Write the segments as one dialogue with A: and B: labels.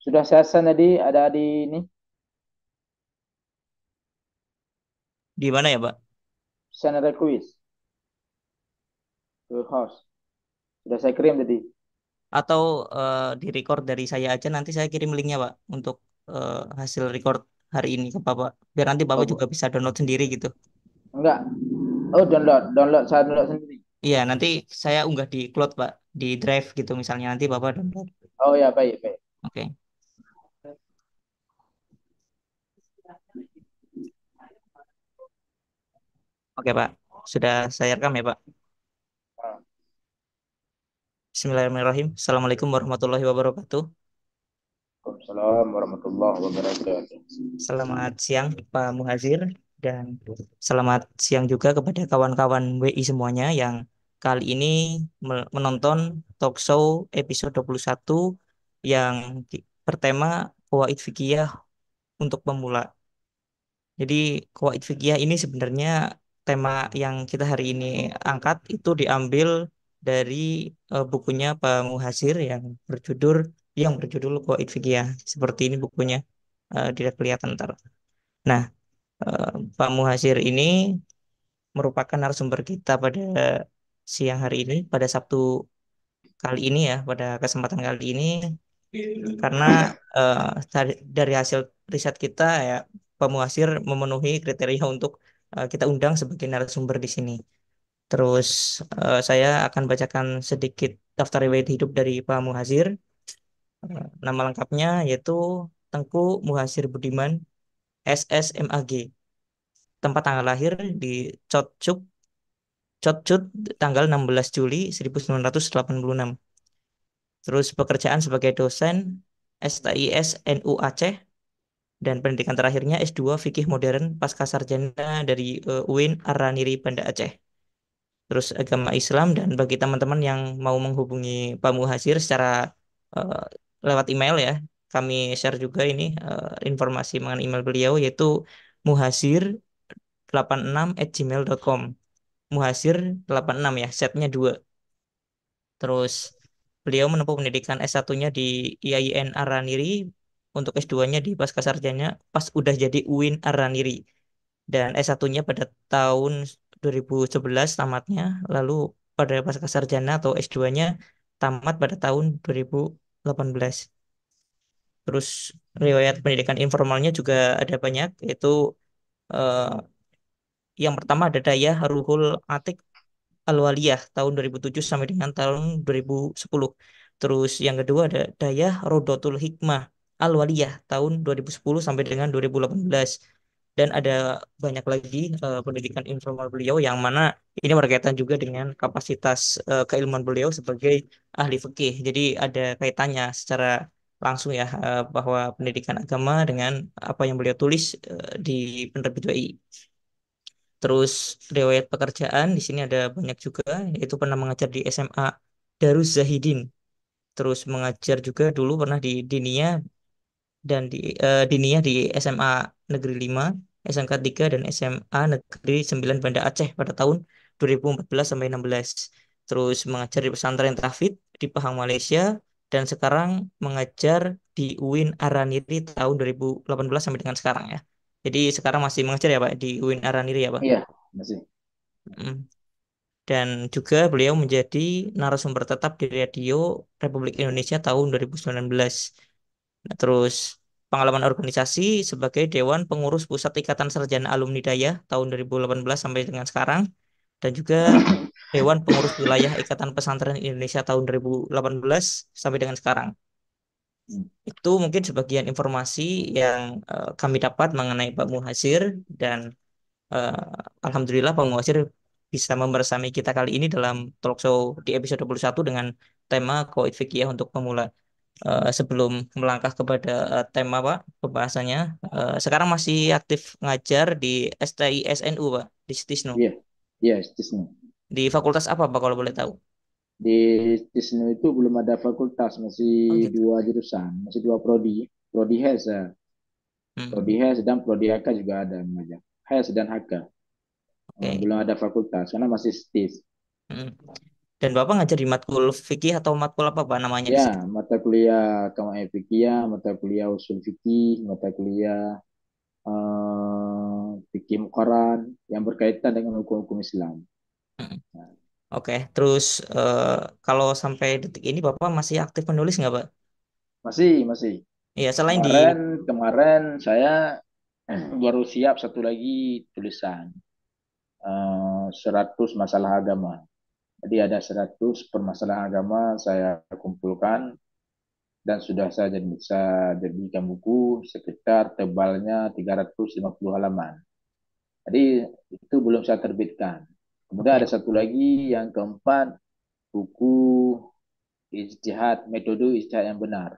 A: Sudah saya send tadi, ada di ini,
B: Di mana ya, Pak?
A: send request ke host. Sudah saya kirim tadi.
B: Atau di record dari saya aja nanti saya kirim linknya, Pak, untuk hasil record hari ini ke Bapak. Biar nanti Bapak juga
A: Oh,
B: bisa download sendiri gitu.
A: enggak. Oh, download saya download sendiri.
B: Iya, nanti saya unggah di cloud, Pak, di drive gitu misalnya nanti Bapak download.
A: Oh ya, baik, baik.
B: Oke. Oke, Pak. Sudah saya rekam ya, Pak. Bismillahirrahmanirrahim. Assalamualaikum warahmatullahi wabarakatuh.
A: Waalaikumsalam warahmatullahi wabarakatuh.
B: Selamat siang, Pak Muhazir. Dan selamat siang juga kepada kawan-kawan WI semuanya yang kali ini menonton talk show episode 21 yang bertema Qawaid Fikih untuk pemula. Jadi Qawaid Fikih ini sebenarnya tema yang kita hari ini angkat itu diambil dari bukunya Pak Muhazir yang berjudul Qawaid Fikih. Seperti ini bukunya, tidak kelihatan ntar. Nah, Pak Muhasir ini merupakan narasumber kita pada siang hari ini, pada Sabtu kali ini ya, pada kesempatan kali ini, karena eh, dari hasil riset kita ya, Pak Muhasir memenuhi kriteria untuk kita undang sebagai narasumber di sini. Terus saya akan bacakan sedikit daftar riwayat hidup dari Pak Muhasir. Nama lengkapnya yaitu Tengku Muhasir Budiman, SSMAG. Tempat tanggal lahir di Cotcuk, Cotcut, tanggal 16 Juli 1986. Terus pekerjaan sebagai dosen STIS NU Aceh dan pendidikan terakhirnya S2 Fikih Modern Pasca Sarjana dari UIN Araniri Banda Aceh. Terus agama Islam, dan bagi teman-teman yang mau menghubungi Pak Muhasir secara eh, lewat email ya, kami share juga ini informasi mengenai email beliau yaitu muhasir86@gmail.com. Muhasir 86 ya, setnya 2. Terus beliau menempuh pendidikan S1-nya di IAIN Araniri, untuk S2-nya di Pascasarjana pas udah jadi UIN Araniri. Dan S1-nya pada tahun 2011 tamatnya, lalu pada Pascasarjana atau S2-nya tamat pada tahun 2018. Terus riwayat pendidikan informalnya juga ada banyak, yaitu eh, yang pertama ada Dayah Ruhul Atik Al-Waliyah tahun 2007 sampai dengan tahun 2010. Terus yang kedua ada Dayah Rodotul Hikmah Al-Waliyah tahun 2010 sampai dengan 2018. Dan ada banyak lagi pendidikan informal beliau yang mana ini berkaitan juga dengan kapasitas keilmuan beliau sebagai ahli fikih. Jadi ada kaitannya secara langsung ya, bahwa pendidikan agama dengan apa yang beliau tulis di penerbit WI. Terus riwayat pekerjaan di sini ada banyak juga, yaitu pernah mengajar di SMA Darus Zahidin. Terus mengajar juga dulu pernah di Dinia dan Dinia di SMA Negeri 5, SMK 3 dan SMA Negeri 9 Banda Aceh pada tahun 2014 sampai 16. Terus mengajar di pesantren Tahfidz di Pahang, Malaysia, dan sekarang mengajar di UIN Araniri tahun 2018 sampai dengan sekarang ya. Jadi sekarang masih mengajar ya Pak di UIN Araniri ya Pak.
A: Iya, masih.
B: Mm. Dan juga beliau menjadi narasumber tetap di Radio Republik Indonesia tahun 2019. Nah, terus pengalaman organisasi sebagai Dewan Pengurus Pusat Ikatan Sarjana Alumni Daya tahun 2018 sampai dengan sekarang, dan juga Dewan Pengurus Wilayah Ikatan Pesantren Indonesia tahun 2018 sampai dengan sekarang. Itu mungkin sebagian informasi yang kami dapat mengenai Pak Muhasir, dan Alhamdulillah Pak Muhasir bisa membersami kita kali ini dalam talk show di episode 21 dengan tema Qawaid Fiqhiyah untuk pemula. Sebelum melangkah kepada tema Pak, pembahasannya, sekarang masih aktif ngajar di STISNU Pak, di Stisnu.
A: Iya, iya, Stisnu.
B: Di fakultas apa Pak kalau boleh tahu?
A: Di Stisnu itu belum ada fakultas, masih
B: Oh gitu.
A: dua jurusan, masih dua prodi. Prodi HES, ya. Prodi
B: Hmm,
A: HES dan Prodi HK juga ada mengajar. HES dan HK.
B: oke.
A: Belum ada fakultas karena masih STIS.
B: Hmm. Dan Bapak ngajar di matkul fikih atau matkul apa Pak namanya di
A: Ya,
B: situ?
A: mata kuliah Qama'i Fikih, mata kuliah Usul Fikih, mata kuliah Fikih Muqarran yang berkaitan dengan hukum-hukum Islam.
B: Hmm.
A: Nah,
B: Oke, terus eh, kalau sampai detik ini Bapak masih aktif menulis nggak Pak?
A: masih.
B: Iya, selain di
A: Kemarin saya baru siap satu lagi tulisan 100 masalah agama. Jadi ada 100 permasalahan agama saya kumpulkan dan sudah saya jadikan buku sekitar tebalnya 350 halaman. Jadi itu belum saya terbitkan. Kemudian
B: oke.
A: ada satu lagi yang keempat, buku metode ijtihad yang benar.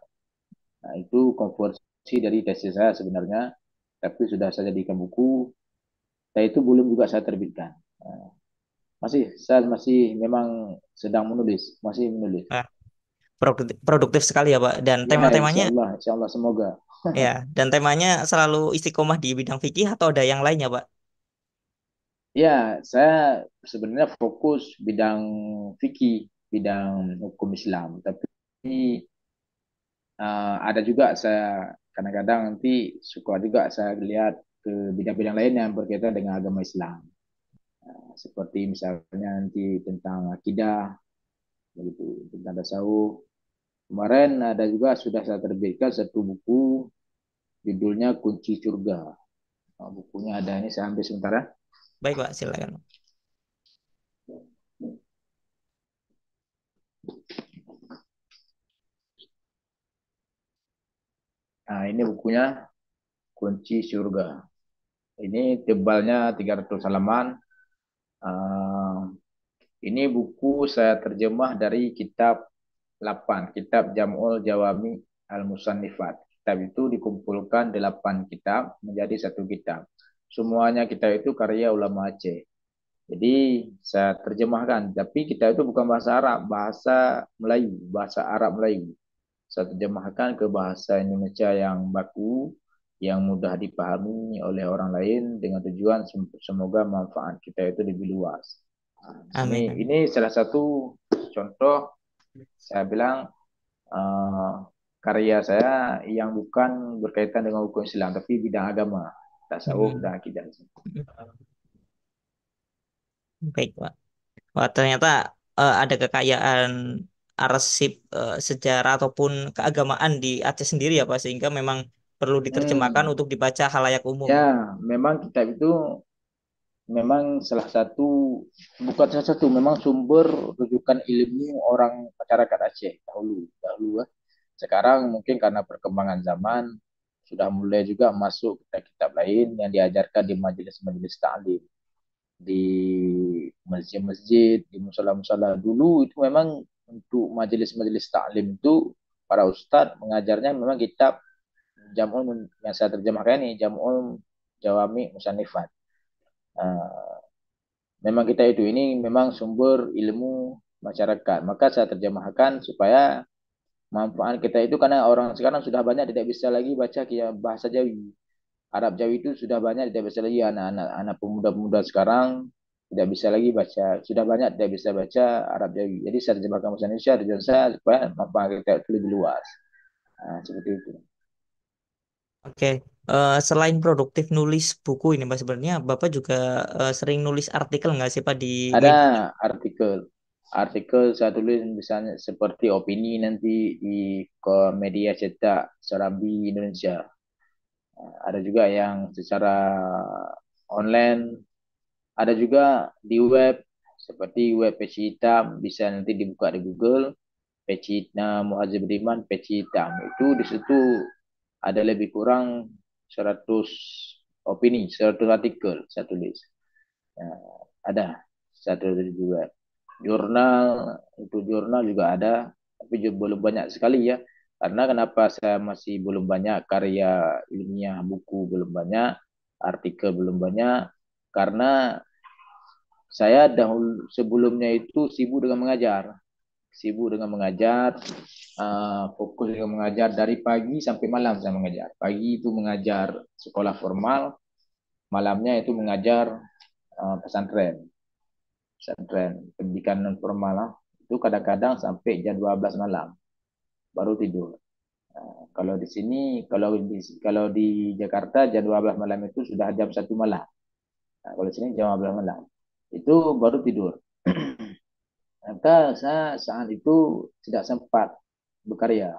A: Nah, itu konversi dari tesis saya sebenarnya, tapi sudah saya jadikan buku. Dan itu belum juga saya terbitkan. Nah, saya masih memang sedang menulis, masih menulis.
B: Nah, produktif sekali ya Pak. Dan
A: Ya,
B: tema-temanya
A: insya Allah semoga.
B: ya, dan temanya selalu istiqomah di bidang fikih atau ada yang lainnya Pak?
A: Ya, saya sebenarnya fokus bidang fikih, bidang hukum Islam. Tapi ada juga saya kadang-kadang nanti suka juga saya lihat ke bidang-bidang lain yang berkaitan dengan agama Islam. Seperti misalnya nanti tentang akidah, begitu, tentang tasawuf. Kemarin ada juga sudah saya terbitkan satu buku judulnya Kunci Surga. Bukunya ada ini saya ambil sebentar ya.
B: Baik Pak, silakan.
A: Nah, ini bukunya Kunci Surga. Ini tebalnya 300 halaman. Uh, ini buku saya terjemah dari kitab 8, kitab Jam'ul Jawami Al-Musannifat. Kitab itu dikumpulkan 8 kitab menjadi satu kitab. Semuanya kitab itu karya ulama Aceh. Jadi saya terjemahkan, tapi kitab itu bukan bahasa Arab, bahasa Melayu, bahasa Arab Melayu. Saya terjemahkan ke bahasa Indonesia yang baku, yang mudah dipahami oleh orang lain dengan tujuan semoga manfaat kita itu lebih luas. Nah, di sini
B: Amin, amin.
A: ini salah satu contoh saya bilang uh, karya saya yang bukan berkaitan dengan hukum Islam tapi bidang agama, tasawuf
B: Hmm.
A: dan akidah.
B: Baik Pak. Wah, ternyata ada kekayaan arsip sejarah ataupun keagamaan di Aceh sendiri ya Pak, sehingga memang perlu diterjemahkan
A: Hmm,
B: untuk dibaca khalayak umum.
A: ya memang kitab itu memang salah satu bukan salah satu memang sumber rujukan ilmu orang masyarakat Aceh dahulu. Sekarang mungkin karena perkembangan zaman sudah mulai juga masuk kitab-kitab lain yang diajarkan di majelis-majelis taklim, di masjid-masjid, di musola-musola. Dulu itu memang untuk majelis-majelis taklim itu para ustadz mengajarnya memang kitab Jam'ul yang saya terjemahkan ini Jam'ul Jawami Musannifat. Uh, Memang kita itu ini memang sumber ilmu masyarakat. Maka saya terjemahkan supaya manfaat kita itu karena orang sekarang sudah banyak tidak bisa lagi baca bahasa Jawi. Arab Jawi itu sudah banyak tidak bisa lagi anak-anak pemuda-pemuda sekarang tidak bisa lagi baca. Sudah banyak tidak bisa baca Arab Jawi. Jadi saya terjemahkan bahasa Indonesia tujuan saya supaya manfaat kita itu lebih luas. Nah, seperti itu.
B: Oke, selain produktif nulis buku ini Pak, sebenarnya Bapak juga sering nulis artikel nggak sih Pak di
A: Ada
B: media?
A: artikel artikel saya tulis misalnya seperti opini nanti di ke media cetak Serambi Indonesia. Ada juga yang secara online, ada juga di web seperti web peci hitam bisa nanti dibuka di Google peci hitam Muhajir Beriman peci hitam itu di situ ada lebih kurang 100 opini 100 artikel saya tulis. Ya, ada. satu juga. Jurnal, itu jurnal juga ada, tapi juga belum banyak sekali ya. Karena kenapa saya masih belum banyak karya ilmiah, buku belum banyak, artikel belum banyak, karena saya dahulu sebelumnya itu sibuk dengan mengajar, fokus dengan mengajar dari pagi sampai malam saya mengajar. Pagi itu mengajar sekolah formal, malamnya itu mengajar pesantren, pesantren pendidikan non formal lah. Itu kadang-kadang sampai jam 12 malam baru tidur. Kalau di sini, kalau di Jakarta jam 12 malam itu sudah jam 1 malam. Nah, kalau di sini jam 12 malam itu baru tidur. Maka saya saat itu tidak sempat berkarya.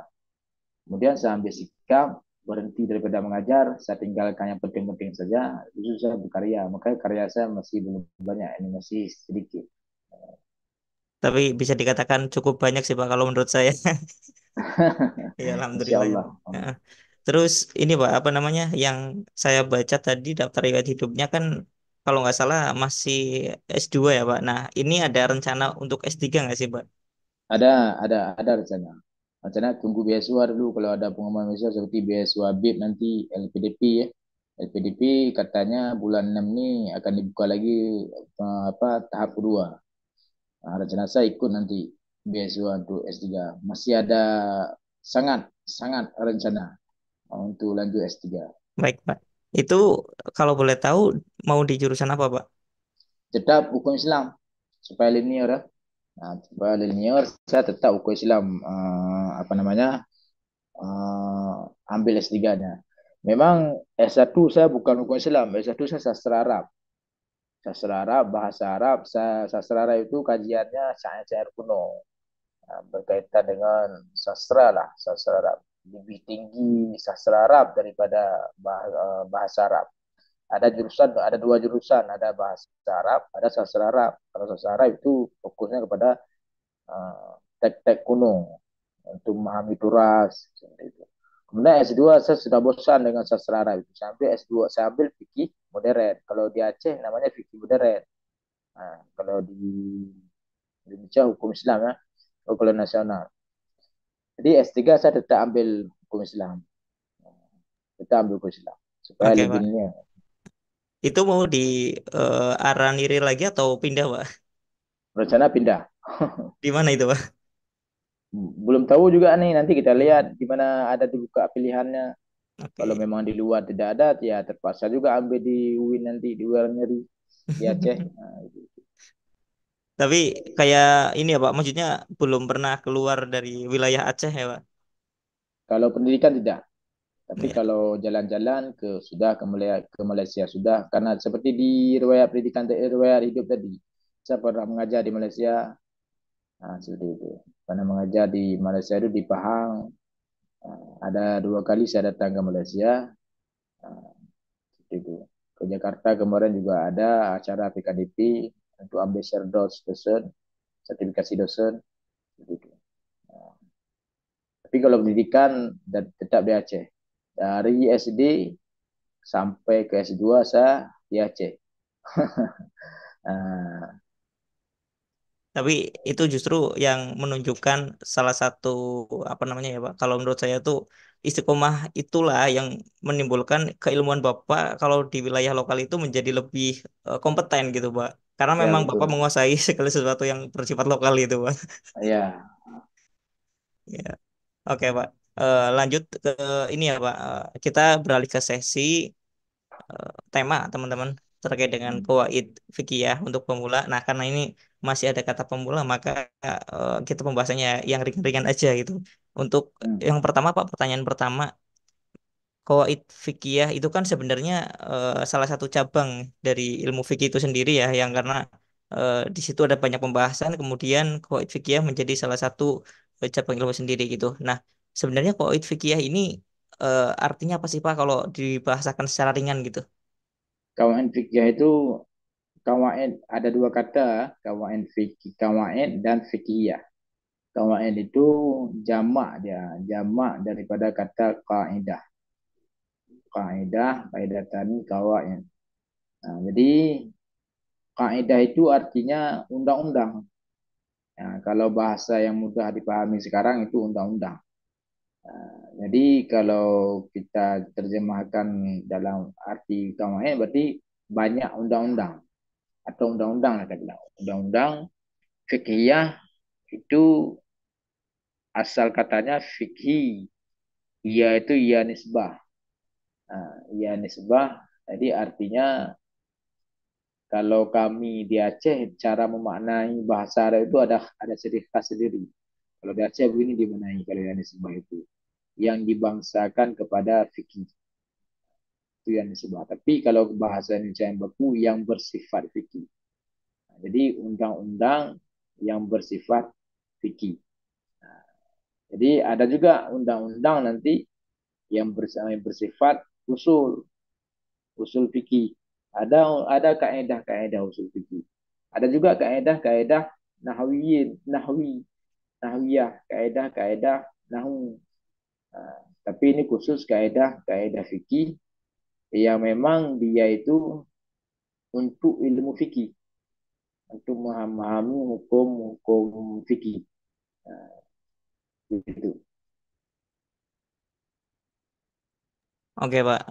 A: Kemudian saya ambil sikap berhenti daripada mengajar, saya tinggalkan yang penting-penting saja, itu saya berkarya. Makanya karya saya masih belum banyak, ini masih sedikit.
B: Tapi bisa dikatakan cukup banyak sih Pak kalau menurut saya. Ya
A: Insya
B: alhamdulillah ya
A: Allah.
B: Pak. Heeh. Terus ini Pak apa namanya yang saya baca tadi daftar riwayat hidupnya kan kalau nggak salah masih S2 ya Pak. Nah ini ada rencana untuk S3 nggak sih Pak?
A: Ada rencana. Rencana tunggu beasiswa dulu kalau ada pengumuman beasiswa seperti beasiswa BIP nanti LPDP ya. LPDP katanya bulan 6 ini akan dibuka lagi tahap kedua. Nah, rencana saya ikut nanti beasiswa untuk S3. Masih ada sangat sangat rencana untuk lanjut S3.
B: Baik Pak. Itu kalau boleh tahu mau di jurusan apa Pak?
A: Tetap hukum Islam supaya linear ya. Nah, supaya linear saya tetap hukum Islam apa namanya ambil S3-nya. Memang S1 saya bukan hukum Islam, S1 saya sastra Arab. Sastra Arab, bahasa Arab, sastra Arab itu kajiannya syair-syair kuno. Nah, berkaitan dengan sastra lah, sastra Arab. Lebih tinggi sastra Arab daripada bahasa Arab. Ada dua jurusan, ada bahasa Arab, ada sastra Arab. Kalau sastra Arab itu fokusnya kepada teks-teks kuno untuk memahami turas seperti itu. Kemudian S2 saya sudah bosan dengan sastra Arab itu. Sampai S2 saya ambil fikih modern. Kalau di Aceh namanya fikih modern. Nah, kalau di Indonesia hukum Islam ya, kalau nasional. Jadi S3 saya tetap ambil hukum Islam. Tetap ambil hukum Islam supaya
B: Oke
A: lebih
B: Pak.
A: ini.
B: Itu mau di Araniri lagi atau pindah Pak?
A: Rencana pindah.
B: Di mana itu Pak?
A: Belum tahu juga nih, nanti kita lihat di mana ada dibuka pilihannya. Kalau
B: Oke.
A: memang di luar tidak ada, ya terpaksa juga ambil di UIN nanti di luar negeri di Aceh. Nah, gitu.
B: Tapi kayak ini ya Pak, maksudnya belum pernah keluar dari wilayah Aceh ya Pak?
A: Kalau pendidikan tidak, tapi
B: Ya.
A: kalau jalan-jalan ke Malaysia sudah, karena seperti di riwayat pendidikan riwayat hidup tadi, saya pernah mengajar di Malaysia, nah, seperti itu. Pernah mengajar di Malaysia itu di Pahang, ada 2 kali saya datang ke Malaysia, seperti itu. Ke Jakarta kemarin juga ada acara PKDP untuk ambil dosen, sertifikasi dosen, seperti itu. Tapi kalau pendidikan tetap di Aceh. Dari SD sampai ke S2 saya di Aceh. Nah,
B: Tapi itu justru yang menunjukkan salah satu apa namanya ya Pak? Kalau menurut saya tuh istiqomah itulah yang menimbulkan keilmuan Bapak kalau di wilayah lokal itu menjadi lebih kompeten gitu Pak. Karena
A: ya
B: memang Bapak
A: betul.
B: menguasai segala sesuatu yang bersifat lokal itu Pak.
A: Ya,
B: Ya. Oke Pak. Lanjut ke ini ya Pak. Kita beralih ke sesi tema teman-teman terkait dengan qawaid fikih ya untuk pemula. Nah, karena ini masih ada kata pemula, maka kita pembahasannya yang ringan-ringan aja gitu. Untuk yang pertama Pak, pertanyaan pertama, qawaid fikih itu kan sebenarnya salah satu cabang dari ilmu fikih itu sendiri ya, yang karena di situ ada banyak pembahasan, kemudian qawaid fikih menjadi salah satu cabang ilmu sendiri gitu. Nah, sebenarnya qawaid fikih ini artinya apa sih Pak kalau dibahasakan secara ringan gitu?
A: kawaid fikih itu kawaid ada 2 kata, kawaid dan fikihiyah. Kawaid itu jamak daripada kata kaidah. Kaidah, tani kawaid. Nah, jadi kaidah itu artinya undang-undang. Ya, kalau bahasa yang mudah dipahami sekarang itu undang-undang. Jadi kalau kita terjemahkan dalam arti kawaid berarti banyak undang-undang atau undang-undang lah kita bilang. Undang-undang fiqhiyah itu asal katanya fikih. Ia itu ia nisbah. Ia nisbah. Jadi artinya kalau kami di Aceh cara memaknai bahasa Arab itu ada ciri khas sendiri. Kalau di Aceh begini dimaknai kalau ia nisbah itu yang dibangsakan kepada fikih itu yang nisbah. Tapi kalau bahasa Indonesia yang baku yang bersifat fikih. Jadi undang-undang yang bersifat fikih. Jadi ada juga undang-undang nanti yang bersifat usul, usul fikih. Ada kaedah-kaedah usul fikih. Ada juga kaedah-kaedah nahwiyah, kaedah-kaedah nahwu. Tapi ini khusus kaedah-kaedah fikih yang memang dia itu untuk ilmu fikih, untuk memahami hukum-hukum fikih. Gitu.
B: Oke, Pak.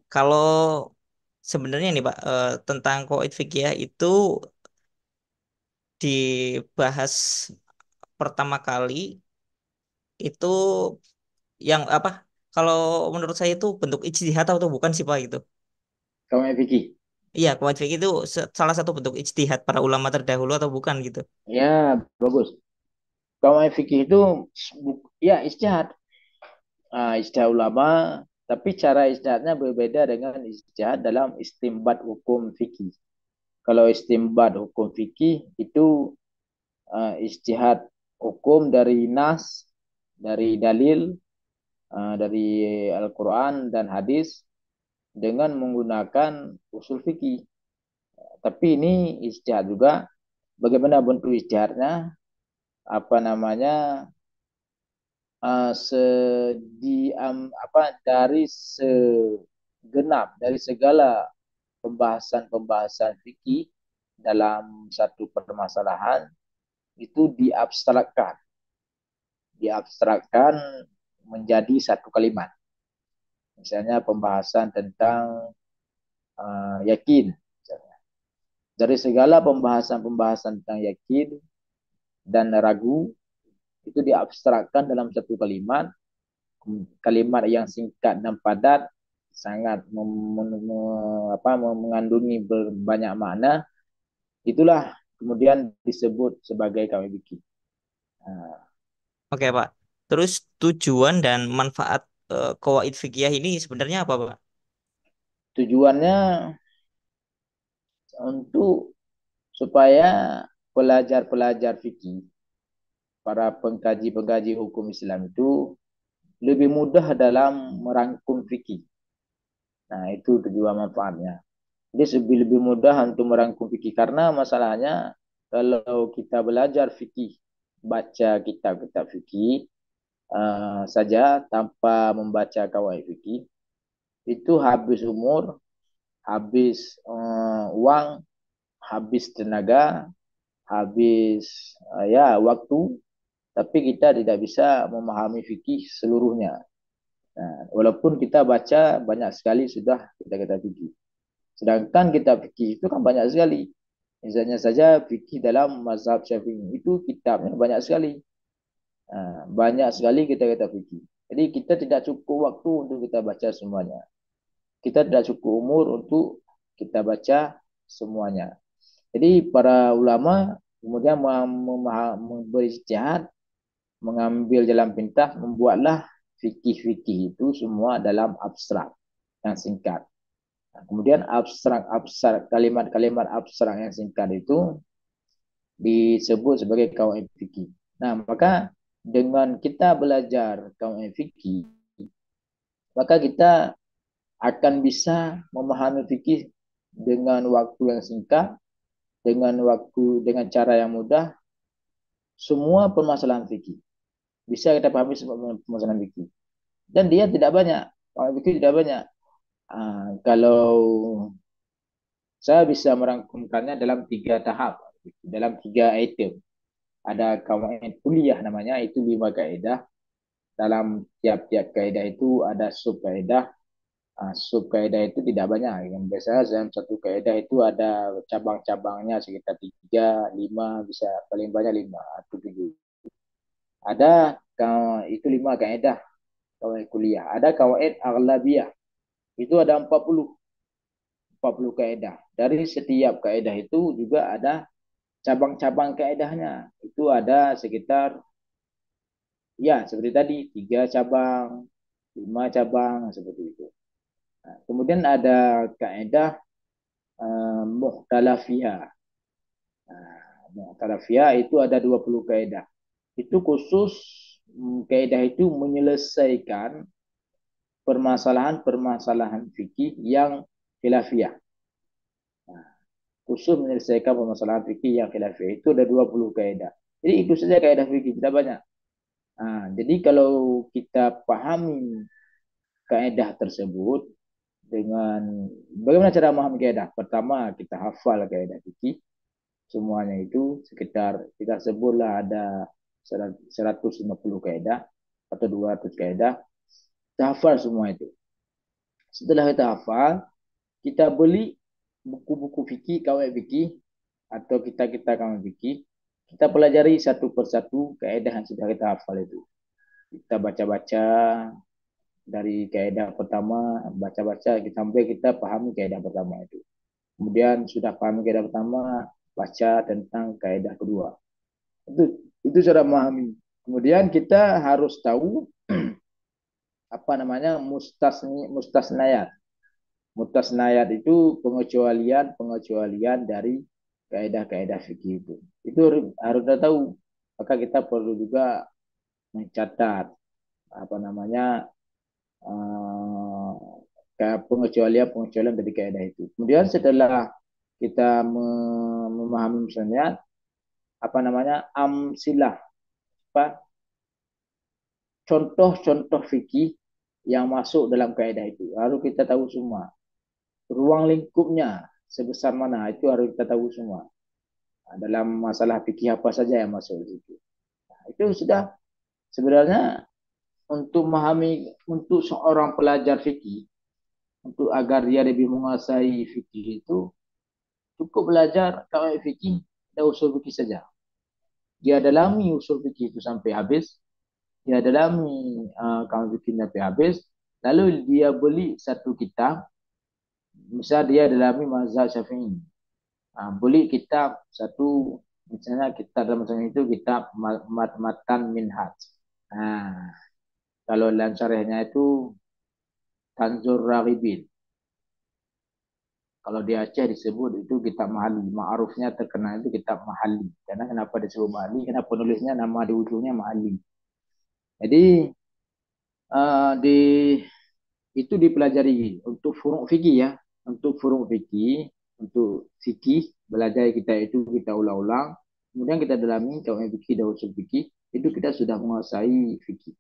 B: Kalau sebenarnya nih, Pak, tentang Qawaid Fiqhiyah itu dibahas pertama kali itu yang apa? Kalau menurut saya itu bentuk ijtihad atau bukan sih, Pak, gitu.
A: Kamu fikih.
B: Iya, Qawaid Fiqh itu salah satu bentuk ijtihad para ulama terdahulu atau bukan gitu.
A: Ya, bagus. Kamu fikih itu ya ijtihad. Ijtihad ulama, tapi cara ijtihadnya berbeda dengan ijtihad dalam istimbat hukum fikih. Kalau istimbat hukum fikih itu ijtihad hukum dari nas, dari dalil, dari Al-Quran dan hadis dengan menggunakan usul fikih. Tapi ini ijtihad juga. Bagaimana bentuk ijtihadnya? Apa namanya? Dari segenap dari segala pembahasan-pembahasan fikih dalam satu permasalahan itu diabstrakkan menjadi satu kalimat. Misalnya pembahasan tentang yakin. Dari segala pembahasan-pembahasan tentang yakin dan ragu itu diabstrakkan dalam satu kalimat, kalimat yang singkat dan padat, sangat mengandungi banyak makna, itulah kemudian disebut sebagai kami bikin. Nah,
B: Oke, Pak. Terus tujuan dan manfaat Qawaid Fiqhiyah ini sebenarnya apa, Pak?
A: tujuannya untuk supaya pelajar-pelajar fikih, para pengkaji-pengkaji hukum Islam itu lebih mudah dalam merangkum fikih. Nah, itu tujuan manfaatnya. Jadi lebih mudah untuk merangkum fikih karena masalahnya kalau kita belajar fikih, baca kitab-kitab fikih saja tanpa membaca kawaid fikih, itu habis umur, habis uang, habis tenaga, habis ya waktu, tapi kita tidak bisa memahami fikih seluruhnya. Nah, walaupun kita baca banyak sekali sudah kita fikih. Sedangkan kitab fikih itu kan banyak sekali. Misalnya saja fikih dalam mazhab Syafi'i itu kitabnya banyak sekali. Banyak sekali kita fikih. Jadi kita tidak cukup waktu untuk kita baca semuanya. Kita tidak cukup umur untuk kita baca semuanya. Jadi para ulama kemudian berijtihad, mengambil jalan pintas, membuatlah fikih-fikih itu semua dalam abstrak yang singkat. Kemudian abstrak kalimat-kalimat abstrak yang singkat itu disebut sebagai kawaid fikih. Nah, maka dengan kita belajar kawaid fikih, maka kita akan bisa memahami fikih dengan waktu yang singkat, dengan cara yang mudah, semua permasalahan fikih. Bisa kita pahami semua permasalahan fikih. Dan dia tidak banyak, kawaid fikih tidak banyak. Kalau saya bisa merangkumkannya dalam 3 tahap, dalam 3 item. Ada kawaid kuliah namanya, itu 5 kaedah. Dalam tiap-tiap kaedah itu ada sub kaedah. Sub kaedah itu tidak banyak. Yang biasa dalam satu kaedah itu ada cabang-cabangnya sekitar 3, 5, bisa paling banyak 5 atau 7. Ada itu 5 kaedah kawaid kuliah. Ada kawaid aghlabiyah. Itu ada 40 kaedah. Dari setiap kaedah itu juga ada cabang-cabang kaedahnya. Itu ada sekitar, ya seperti tadi, 3 cabang, 5 cabang, seperti itu. Nah, kemudian ada kaedah muhtalafiyah. Nah, muhtalafiyah itu ada 20 kaedah. Itu khusus, kaedah itu menyelesaikan permasalahan-permasalahan fikih yang khilafiyah. Nah, khusus menyelesaikan permasalahan fikih yang khilafiyah itu ada 20 kaedah. Jadi itu saja kaedah fikih, tidak banyak. Jadi kalau kita pahami kaedah tersebut dengan bagaimana cara memahami kaedah? Pertama, kita hafal kaedah fikih. Semuanya itu sekitar kita sebutlah ada 150 kaedah atau 200 kaedah. Kita hafal semua itu. Setelah kita hafal, kita beli buku-buku fikih, kawaid fikih, atau kita kawaid fikih. Kita pelajari satu persatu kaedah yang sudah kita hafal itu. Kita baca-baca dari kaidah pertama, baca-baca sampai kita pahami kaidah pertama itu. Kemudian sudah pahami kaidah pertama, baca tentang kaidah kedua. Itu cara memahami. Kemudian kita harus tahu apa namanya mustasnayat. Mustasnayat itu pengecualian dari kaidah-kaidah fikih itu. Itu harus kita tahu. Maka kita perlu juga mencatat apa namanya pengecualian dari kaidah itu. Kemudian setelah kita memahami misalnya apa namanya amsilah, apa contoh-contoh fikih yang masuk dalam kaidah itu, harus kita tahu semua. Ruang lingkupnya sebesar mana itu harus kita tahu semua. Dalam masalah fikih apa saja yang masuk di situ. Itu sudah sebenarnya untuk memahami, untuk seorang pelajar fikih, untuk agar dia lebih menguasai fikih itu cukup belajar kawaid fikih dan usul fikih saja. Dia dalami usul fikih itu sampai habis, dia dalami kawaid fikih sampai habis, lalu dia beli satu kitab, misal dia dalami mazhab Syafi'i. Beli kitab satu, misalnya kita dalam macam itu kitab Matan Minhaj. Nah, kalau dalam syarahnya itu Tanzur Raghibin. Kalau di Aceh disebut itu kitab Mahali. Ma'rufnya terkenal itu kitab Mahali. Karena kenapa disebut Mahali? Karena penulisnya nama di ujungnya Mahali. Jadi di itu dipelajari untuk furuk fikih ya. Untuk furuk fikih, untuk fikih belajar kita itu kita ulang-ulang. Kemudian kita dalami kawaid fikih dan usul fikih. Itu kita sudah menguasai fikih.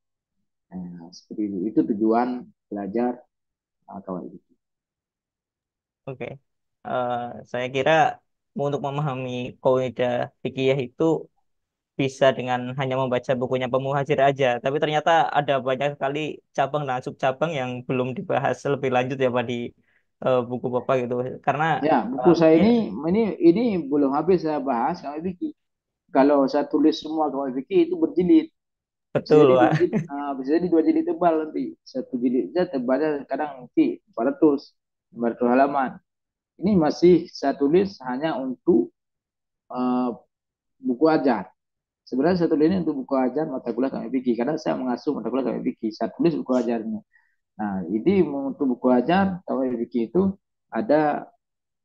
A: Nah, seperti itu. Itu tujuan belajar kawaid fikih.
B: Oke. Eh, saya kira untuk memahami kaidah fikih itu bisa dengan hanya membaca bukunya Pemuhajir aja. Tapi ternyata ada banyak sekali cabang dan subcabang yang belum dibahas lebih lanjut ya Pak di buku Bapak gitu. Karena
A: Ya, buku saya
B: ya
A: ini belum habis saya bahas kawaid fikih. Kalau saya tulis semua kawaid fikih itu berjilid. Bisa
B: betul
A: jadi dua
B: Pak.
A: jilid, bisa jadi 2 jilid tebal nanti. Satu jilidnya tebalnya kadang nanti 400 halaman. Ini masih saya tulis hanya untuk uh, buku ajar. Sebenarnya saya tulis ini untuk buku ajar mata kuliah kami fikih karena saya mengasuh mata kuliah kami fikih. Saya tulis buku ajarnya. Nah, ini untuk buku ajar kami fikih itu ada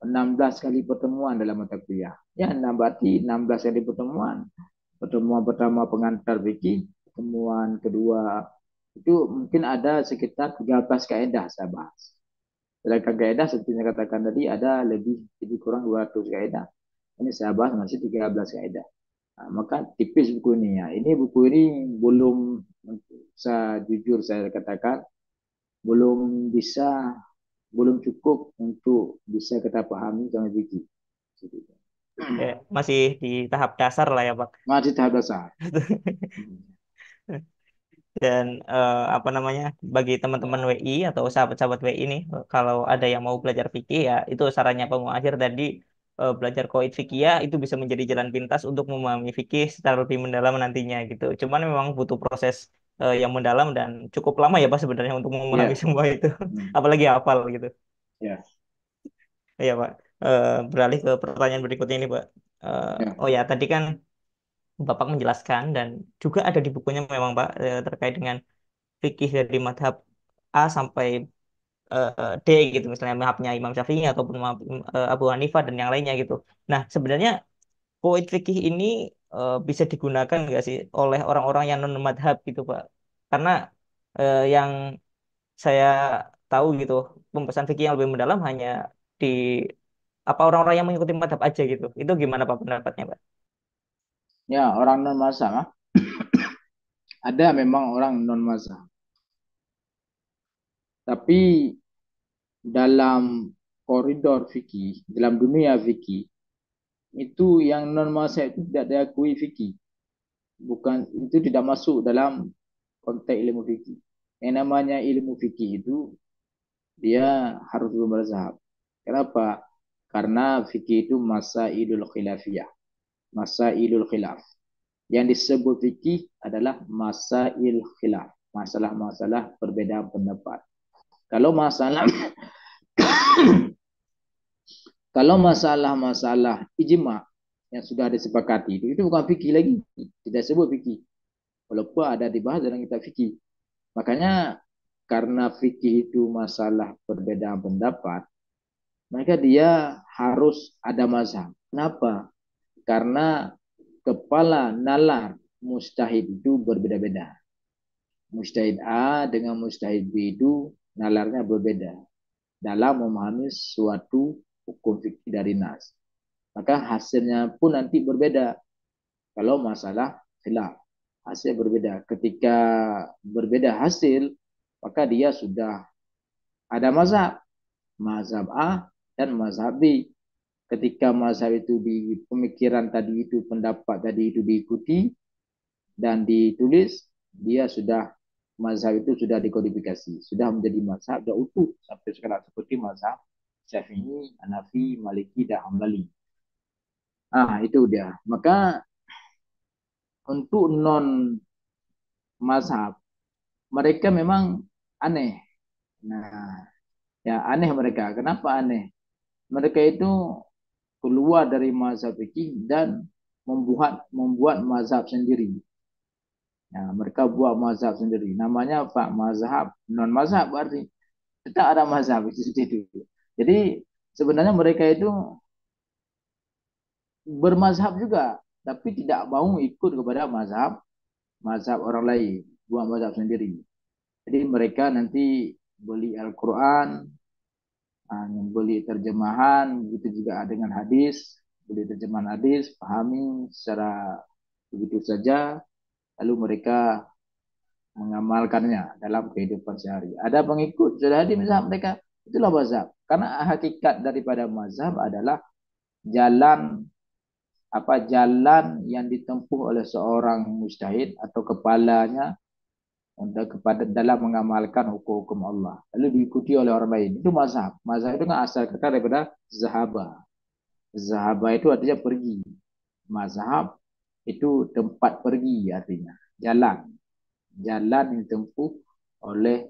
A: 16 kali pertemuan dalam mata kuliah. Ya, berarti 16 kali pertemuan. Pertemuan pertama pengantar fikih, pertemuan kedua itu mungkin ada sekitar 13 kaedah saya bahas. Sedangkan kaedah seperti yang katakan tadi ada lebih kurang 200 kaedah. Ini saya bahas masih 13 kaedah. Maka tipis buku ini ya. Ini buku ini belum, saya jujur saya katakan belum bisa belum cukup untuk bisa kita pahami kami fikih.
B: Ya, masih di tahap dasar lah ya Pak.
A: Masih tahap dasar.
B: Dan apa namanya, bagi teman-teman WI atau sahabat-sahabat WI nih, kalau ada yang mau belajar fikih ya itu sarannya Pak Muhajir tadi, belajar Qawaid fikih ya itu bisa menjadi jalan pintas untuk memahami fikih secara lebih mendalam nantinya gitu. Cuman memang butuh proses yang mendalam dan cukup lama ya Pak sebenarnya untuk memahami
A: Ya,
B: semua itu,
A: hmm,
B: apalagi hafal gitu.
A: ya,
B: Ya Pak. Beralih ke pertanyaan berikutnya ini Pak.
A: ya,
B: Oh ya tadi kan Bapak menjelaskan dan juga ada di bukunya memang Pak, terkait dengan fikih dari madhab A sampai D gitu, misalnya madhabnya Imam Syafi'i ataupun madhab, Abu Hanifah dan yang lainnya gitu. Nah sebenarnya poin fikih ini bisa digunakan nggak sih oleh orang-orang yang non madhab gitu Pak? Karena yang saya tahu gitu, pembahasan fikih yang lebih mendalam hanya di apa orang-orang yang mengikuti madhab aja gitu. Itu gimana Pak pendapatnya Pak?
A: ya, orang non mazhab ah. Ada memang orang non mazhab, tapi dalam koridor fikih, dalam dunia fikih, itu yang non mazhab itu tidak diakui fikih. Bukan, itu tidak masuk dalam konteks ilmu fikih. Yang namanya ilmu fikih itu dia harus bermazhab. Kenapa? Karena fikih itu masa idul khilafiyah, masa idul khilaf. Yang disebut fikih adalah masa il khilaf, masalah-masalah perbedaan pendapat. Kalau masalah kalau masalah-masalah ijma yang sudah disepakati itu bukan fikih lagi, tidak sebut fikih. Walaupun ada dibahas dalam kitab fikih. Makanya karena fikih itu masalah perbedaan pendapat, maka dia harus ada mazhab. Kenapa? Karena kepala nalar mustahid itu berbeda-beda. Mustahid A dengan mustahid B itu nalarnya berbeda dalam memahami suatu hukum fikih dari nas. Maka hasilnya pun nanti berbeda. Kalau masalah khilaf, hasil berbeda. Ketika berbeda hasil, maka dia sudah ada mazhab. Mazhab A dan mazhab B. Ketika mazhab itu di pemikiran tadi itu, pendapat tadi itu diikuti dan ditulis, dia sudah mazhab itu sudah dikodifikasi, sudah menjadi mazhab, sudah utuh sampai sekarang seperti mazhab Syafi'i, Hanafi, Maliki, dan Hambali. Ah, itu dia. Maka untuk non mazhab, mereka memang aneh. Nah, ya aneh mereka. Kenapa aneh? Mereka itu keluar dari mazhab fikih dan membuat mazhab sendiri. Nah, mereka buat mazhab sendiri. Namanya apa? Mazhab non mazhab berarti tidak ada mazhab itu. Jadi sebenarnya mereka itu bermazhab juga, tapi tidak mau ikut kepada mazhab orang lain, buat mazhab sendiri. Jadi mereka nanti beli Al-Quran, beli terjemahan, begitu juga dengan hadis, beli terjemahan hadis, pahami secara begitu saja, lalu mereka mengamalkannya dalam kehidupan sehari. Ada pengikut sudah di mazhab mereka, itulah mazhab. Karena hakikat daripada mazhab adalah jalan jalan yang ditempuh oleh seorang mujtahid atau kepalanya untuk kepada dalam mengamalkan hukum-hukum Allah. Lalu diikuti oleh orang lain. Itu mazhab. Mazhab itu kan asal kata daripada zahaba. Zahaba itu artinya pergi. Mazhab itu tempat pergi artinya. Jalan. Jalan yang ditempuh oleh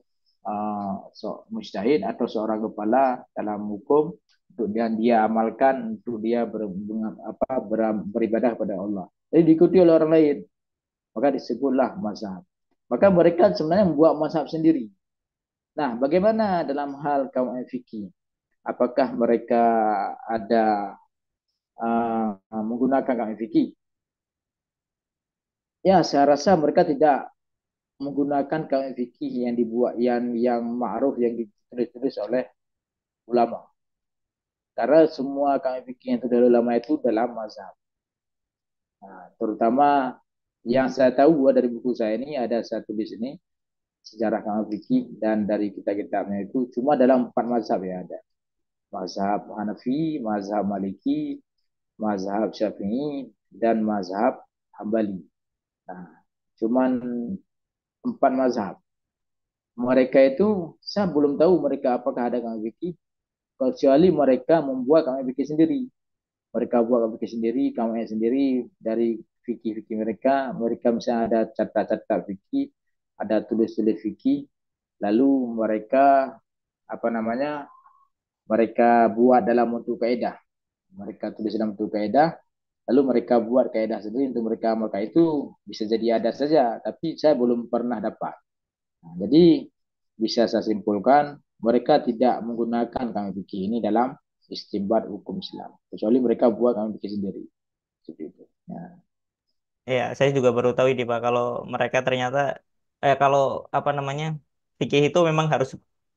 A: mujtahid atau seorang kepala dalam hukum untuk dia amalkan untuk dia beribadah kepada Allah. Jadi diikuti oleh orang lain, maka disebutlah mazhab. Maka mereka sebenarnya membuat mazhab sendiri. Nah, bagaimana dalam hal kaum fikih? Apakah mereka ada menggunakan kaum fikih? Ya, saya rasa mereka tidak menggunakan kaum fikih yang dibuat yang ma'ruf yang ditulis oleh ulama. Karena semua kaum fikih yang dari ulama itu dalam mazhab. Nah, terutama yang saya tahu dari buku saya ini ada saya tulis ini sejarah kami fikih dan dari kitab-kitabnya itu cuma dalam empat mazhab ya ada. Mazhab Hanafi, mazhab Maliki, mazhab Syafi'i, dan mazhab Hambali. Nah, cuman empat mazhab. Mereka itu saya belum tahu mereka apakah ada kami fikih kecuali mereka membuat kami fikih sendiri. Mereka buat kami fikih sendiri, kami sendiri dari fikih-fikih mereka. Mereka misalnya ada catat-catat fikih, ada tulis-tulis fikih, lalu mereka apa namanya? Mereka buat dalam bentuk kaidah. Mereka tulis dalam bentuk kaidah, lalu mereka buat kaidah sendiri untuk mereka amalkan itu bisa jadi ada saja, tapi saya belum pernah dapat. Nah, jadi bisa saya simpulkan mereka tidak menggunakan kami fikih ini dalam istimbat hukum Islam, kecuali mereka buat kami fikih sendiri. Seperti itu. Ya,
B: Ya, saya juga baru tahu ini Pak kalau mereka ternyata kalau apa namanya fikih itu memang harus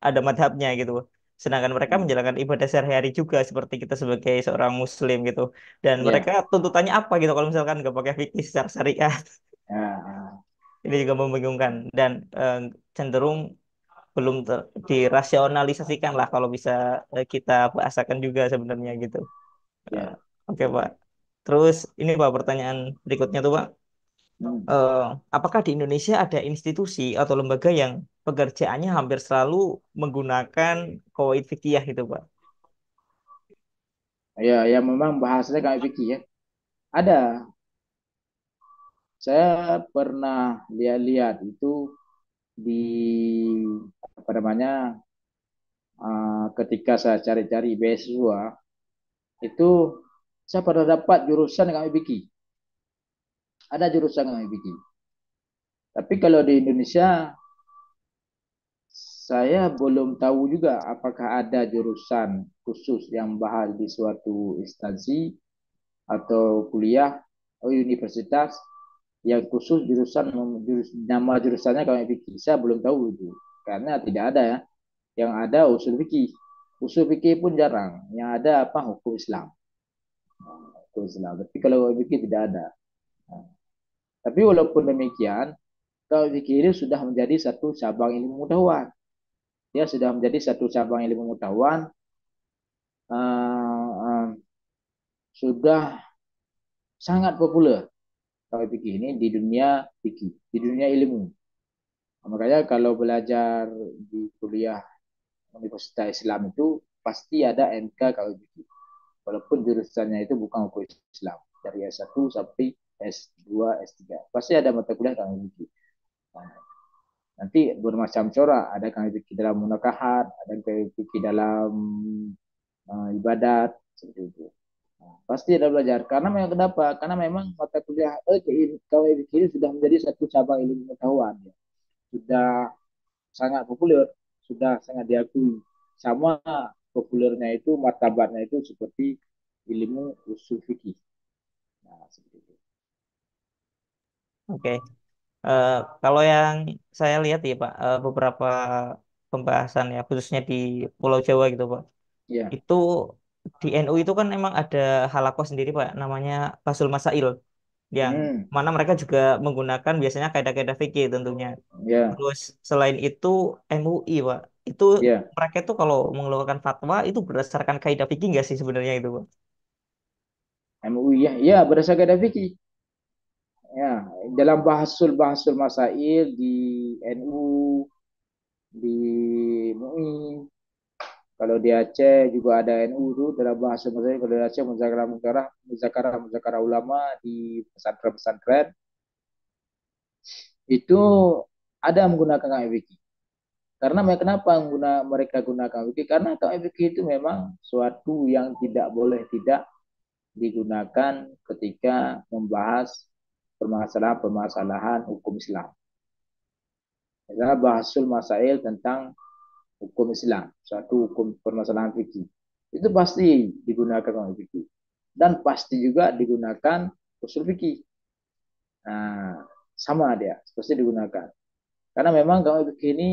B: ada madhabnya gitu. Sedangkan mereka
A: hmm.
B: menjalankan ibadah sehari-hari juga seperti kita sebagai seorang Muslim gitu. Dan mereka
A: Ya,
B: tuntutannya apa gitu kalau misalkan nggak pakai fikih secara syariah.
A: ya,
B: Ini juga membingungkan dan cenderung belum dirasionalisasikan lah kalau bisa kita bahasakan juga sebenarnya gitu. Eh,
A: ya.
B: Oke Pak. Terus ini Pak pertanyaan berikutnya tuh Pak.
A: Hmm.
B: eh, Apakah di Indonesia ada institusi atau lembaga yang pekerjaannya hampir selalu menggunakan qawaid fikih gitu, Pak?
A: Ya, ya memang bahasanya kami fikih ya. Ada. Saya pernah lihat-lihat itu di apa namanya ketika saya cari-cari beasiswa itu saya pernah dapat jurusan kami fikih. Ada jurusan kami fikih. Tapi kalau di Indonesia saya belum tahu juga apakah ada jurusan khusus yang bahas di suatu instansi atau kuliah atau universitas yang khusus nama jurusannya kami fikih. Saya belum tahu itu karena tidak ada ya. Yang ada usul fikih. Usul fikih pun jarang. Yang ada apa hukum Islam. Hukum Islam. Tapi kalau fikih tidak ada. Tapi walaupun demikian, kalau fikih ini sudah menjadi satu cabang ilmu pengetahuan. Dia sudah menjadi satu cabang ilmu pengetahuan. Uh, uh, sudah sangat populer kalau fikih ini di dunia fikih, di dunia ilmu. Makanya kalau belajar di kuliah Universitas Islam itu pasti ada MK kalau fikih. Walaupun jurusannya itu bukan hukum Islam. Dari S1 sampai S2, S3. Pasti ada mata kuliah kalau fikih. Nah, nanti bermacam corak. Ada kami fikih dalam munakahat, ada kami fikih dalam ibadat, seperti itu. Nah, pasti ada belajar. Karena memang kenapa? Karena memang mata kuliah KW ini sudah menjadi satu cabang ilmu pengetahuan. Ya. Sudah sangat populer, sudah sangat diakui. Sama populernya itu, martabatnya itu seperti ilmu usul fikih. Nah, seperti itu.
B: Oke. Eh, Kalau yang saya lihat ya Pak, beberapa pembahasan ya khususnya di Pulau Jawa gitu Pak.
A: Ya.
B: Itu di NU itu kan emang ada halakoh sendiri Pak, namanya Basul Masail yang
A: Hmm.
B: mana mereka juga menggunakan biasanya kaidah-kaidah fikih tentunya.
A: Ya.
B: Terus selain itu MUI, Pak. Itu
A: Ya.
B: mereka itu kalau mengeluarkan fatwa itu berdasarkan kaidah fikih nggak sih sebenarnya itu, Pak?
A: MUI ya. Ya, berdasarkan ada fikih. Ya, dalam bahasul-bahasul masail di NU, di MUI, kalau di Aceh juga ada NU itu dalam bahasa masail. Kalau di Aceh muzakarah ulama di pesantren-pesantren itu ada menggunakan KWBK. Karena kenapa mereka gunakan KWBK? Karena KWBK itu memang suatu yang tidak boleh tidak digunakan ketika membahas permasalahan-permasalahan hukum Islam. Adalah bahasul masail tentang hukum Islam, suatu hukum permasalahan fikih. Itu pasti digunakan oleh fikih. Dan pasti juga digunakan usul fikih. Nah, sama dia, pasti digunakan. Karena memang kalau fikih ini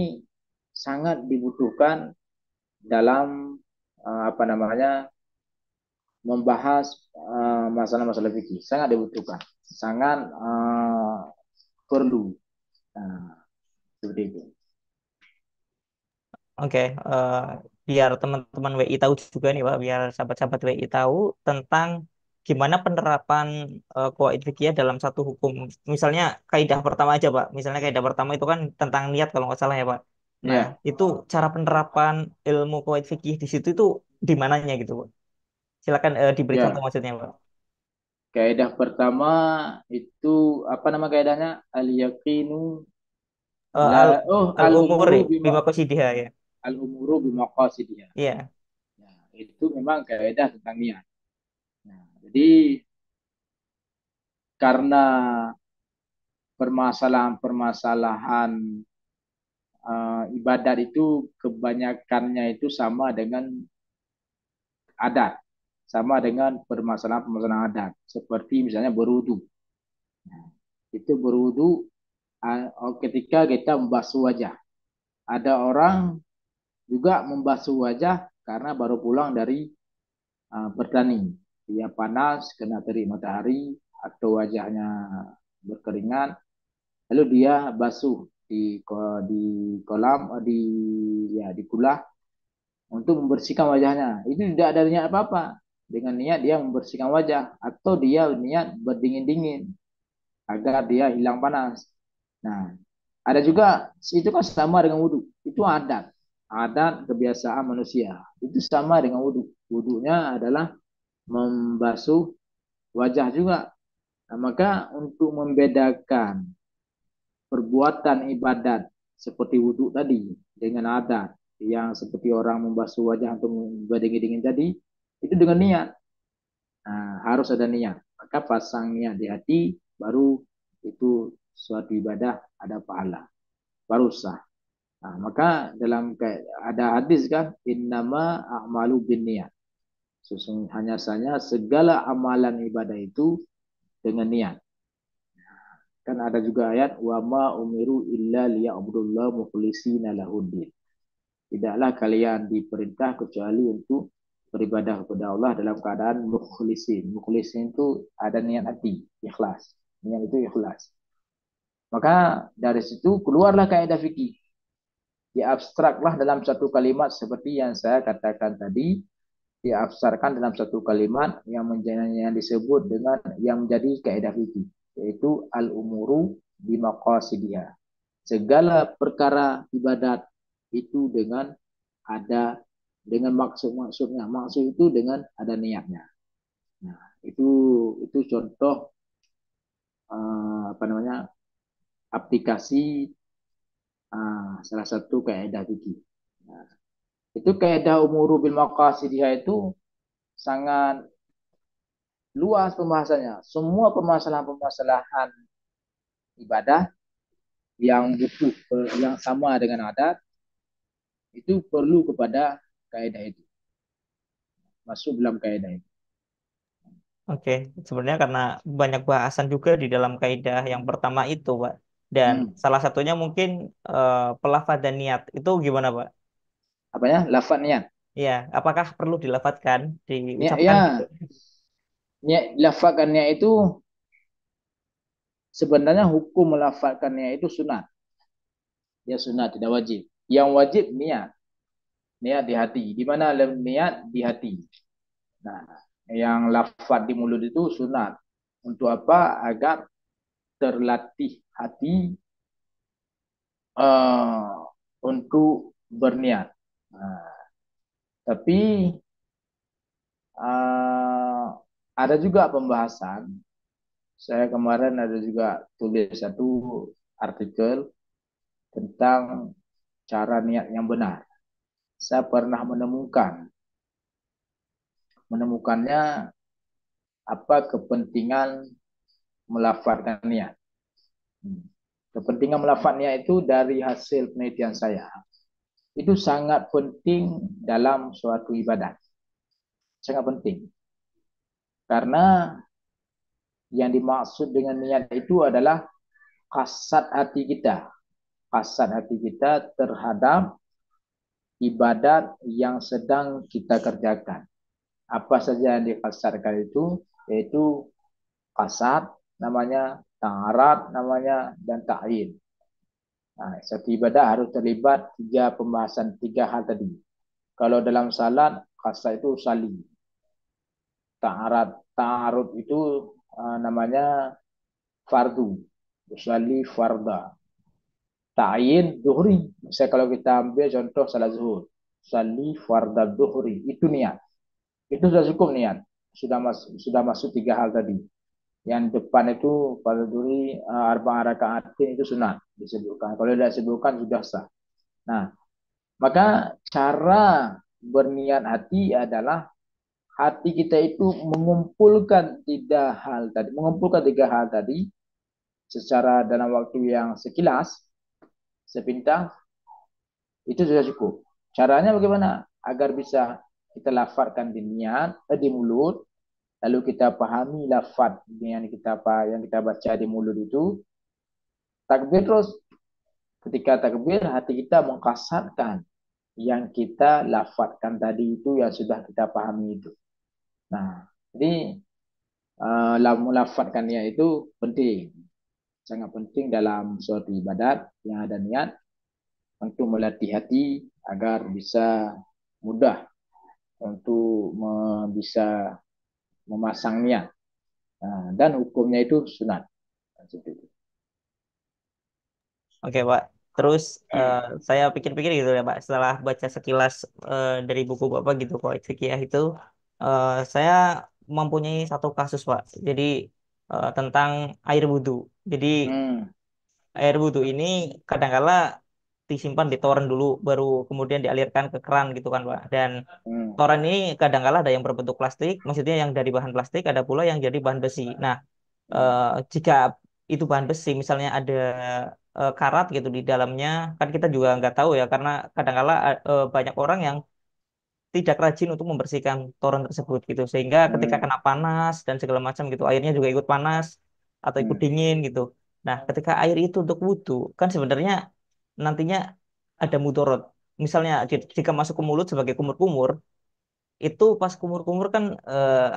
A: sangat dibutuhkan dalam apa namanya membahas masalah-masalah fikih, sangat dibutuhkan, sangat perlu. Nah, seperti itu.
B: Oke, eh, biar teman-teman WI tahu juga nih Pak, biar sahabat-sahabat WI tahu tentang gimana penerapan qawaid fikih dalam satu hukum. Misalnya kaidah pertama aja Pak. Misalnya kaidah pertama itu kan tentang niat kalau nggak salah ya Pak. Nah,
A: Ya,
B: itu cara penerapan ilmu qawaid fikih di situ itu di mananya gitu Pak. Silakan diberi contoh
A: ya.
B: maksudnya Pak.
A: Kaidah pertama itu apa nama kaidahnya? Al yaqinu
B: Eh,
A: la
B: al al
A: al
B: umuri
A: umuru bima
B: bima qasidiha ya.
A: al umuru bimaqasidiha.
B: Iya.
A: Nah, itu memang kaidah tentang niat. Nah, jadi karena permasalahan-permasalahan ibadat itu kebanyakannya itu sama dengan adat, sama dengan permasalahan-permasalahan adat, seperti misalnya berwudu. Nah, itu berwudu ketika kita membasuh wajah. Ada orang juga membasuh wajah karena baru pulang dari bertani. Dia panas, kena terik matahari, atau wajahnya berkeringat, lalu dia basuh di kolam di kulah untuk membersihkan wajahnya. Itu tidak ada niat apa-apa. Dengan niat dia membersihkan wajah atau dia niat berdingin-dingin agar dia hilang panas. Nah, ada juga itu kan sama dengan wudhu. Itu adat, adat kebiasaan manusia. Itu sama dengan wudhu. Wudhunya adalah membasuh wajah juga. Nah, maka untuk membedakan perbuatan ibadat seperti wudhu tadi dengan adat yang seperti orang membasuh wajah untuk berdingin-dingin tadi, itu dengan niat. Nah, harus ada niat. Maka pasang niat di hati, baru itu suatu ibadah ada pahala, baru sah. Nah, maka dalam ada hadis kan, innama a'malu bin niat. Sesungguhnya hanya saja segala amalan ibadah itu dengan niat. Kan ada juga ayat wa ma umiru illa liya'budullah mukhlishina lahuddin. Tidaklah kalian diperintah kecuali untuk beribadah kepada Allah dalam keadaan mukhlisin. Mukhlisin itu ada niat hati, ikhlas. Niat itu ikhlas. Maka dari situ keluarlah kaidah fikih. Diabstraklah dalam satu kalimat seperti yang saya katakan tadi, diabstrakkan dalam satu kalimat yang disebut dengan yang menjadi kaidah fikih, yaitu al-umuru bimaqasidiha. Segala perkara ibadat itu dengan ada dengan maksud-maksudnya. Maksud itu dengan ada niatnya. Nah, itu contoh apa namanya? Aplikasi salah satu kaidah fikih. Nah, itu kaidah umuru bil maqasidiyah itu sangat luas pembahasannya. Semua permasalahan-permasalahan ibadah yang butuh yang sama dengan adat itu perlu kepada kaidah itu. Masuk dalam kaidah itu.
B: Oke, sebenarnya karena banyak bahasan juga di dalam kaidah yang pertama itu, Pak. Dan
A: Hmm.
B: salah satunya mungkin pelafaz dan niat. Itu gimana, Pak?
A: Apanya? Lafaz niat.
B: Ya, apakah perlu dilafatkan,
A: Niat
B: diucapkan gitu?
A: ya. Niat lafazkannya itu sebenarnya hukum melafazkannya itu sunat. Ya sunat tidak wajib. Yang wajib niat. Niat di hati. Di mana niat di hati. Nah, yang lafaz di mulut itu sunat. Untuk apa? Agar terlatih hati uh, untuk berniat. Nah, tapi uh, ada juga pembahasan. Saya kemarin ada juga tulis satu artikel tentang cara niat yang benar. Saya pernah menemukannya apa kepentingan melafalkan niat. Kepentingan melafalkan niat itu dari hasil penelitian saya. Itu sangat penting dalam suatu ibadah. Sangat penting. Karena yang dimaksud dengan niat itu adalah kasat hati kita. Kasat hati kita terhadap ibadat yang sedang kita kerjakan. Apa saja yang dikasarkan itu, yaitu kasat namanya, taharat namanya, dan ta'yin. Nah, satu ibadah harus terlibat tiga pembahasan, tiga hal tadi. Kalau dalam salat, kasa itu sali. Ta'arud itu namanya fardu. Usalli farda. Ta'yin duhri. Misalnya kalau kita ambil contoh salat zuhur. Usalli farda duhri. Itu niat. Itu sudah cukup niat. Sudah masuk tiga hal tadi. Yang depan itu fardu duhri arba'a raka'atin itu sunat disebutkan. Kalau tidak disebutkan sudah sah. Nah, maka cara berniat hati adalah hati kita itu mengumpulkan tiga hal tadi secara dalam waktu yang sekilas, sepintas, itu sudah cukup. Caranya bagaimana? Agar bisa kita lafadzkan di niat, di mulut, lalu kita pahami lafaz yang kita baca di mulut itu, takbir terus. Ketika takbir, hati kita mengkasatkan yang kita lafadzkan tadi itu yang sudah kita pahami itu. Nah, jadi melafatkannya itu penting, sangat penting dalam suatu ibadat yang ada niat untuk melatih hati agar bisa mudah untuk bisa memasang niat. Nah, dan hukumnya itu sunat.
B: Oke, Pak. Terus saya pikir-pikir gitu ya, Pak. Setelah baca sekilas dari buku Bapak gitu, Pak Fikih itu, saya mempunyai satu kasus, Pak. Jadi tentang air wudhu. Jadi
A: Hmm,
B: air wudhu ini kadangkala disimpan di toren dulu, baru kemudian dialirkan ke keran gitu kan, Pak. Dan
A: hmm,
B: toren ini kadangkala ada yang berbentuk plastik, maksudnya yang dari bahan plastik, ada pula yang jadi bahan besi. Nah,
A: hmm,
B: eh, jika itu bahan besi, misalnya ada karat gitu di dalamnya, kan kita juga nggak tahu ya, karena kadangkala banyak orang yang tidak rajin untuk membersihkan toren tersebut gitu, sehingga ketika
A: hmm,
B: kena panas dan segala macam gitu, airnya juga ikut panas atau ikut
A: hmm,
B: dingin gitu. Nah, ketika air itu untuk wudhu, kan sebenarnya nantinya ada mudorot. Misalnya jika masuk ke mulut sebagai kumur-kumur, itu pas kumur-kumur kan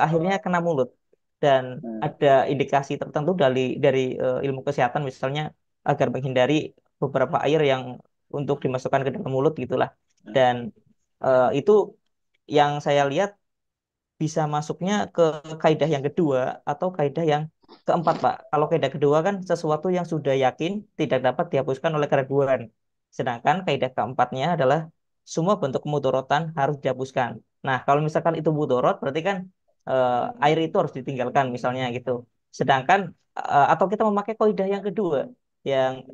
B: akhirnya kena mulut dan
A: hmm,
B: ada indikasi tertentu dari ilmu kesehatan misalnya agar menghindari beberapa air yang untuk dimasukkan ke dalam mulut gitulah dan itu yang saya lihat bisa masuknya ke kaidah yang kedua atau kaidah yang keempat, Pak. Kalau kaidah kedua kan sesuatu yang sudah yakin tidak dapat dihapuskan oleh keraguan. Sedangkan kaidah keempatnya adalah semua bentuk kemudorotan harus dihapuskan. Nah, kalau misalkan itu mudorot, berarti kan air itu harus ditinggalkan misalnya gitu. Sedangkan atau kita memakai kaidah yang kedua yang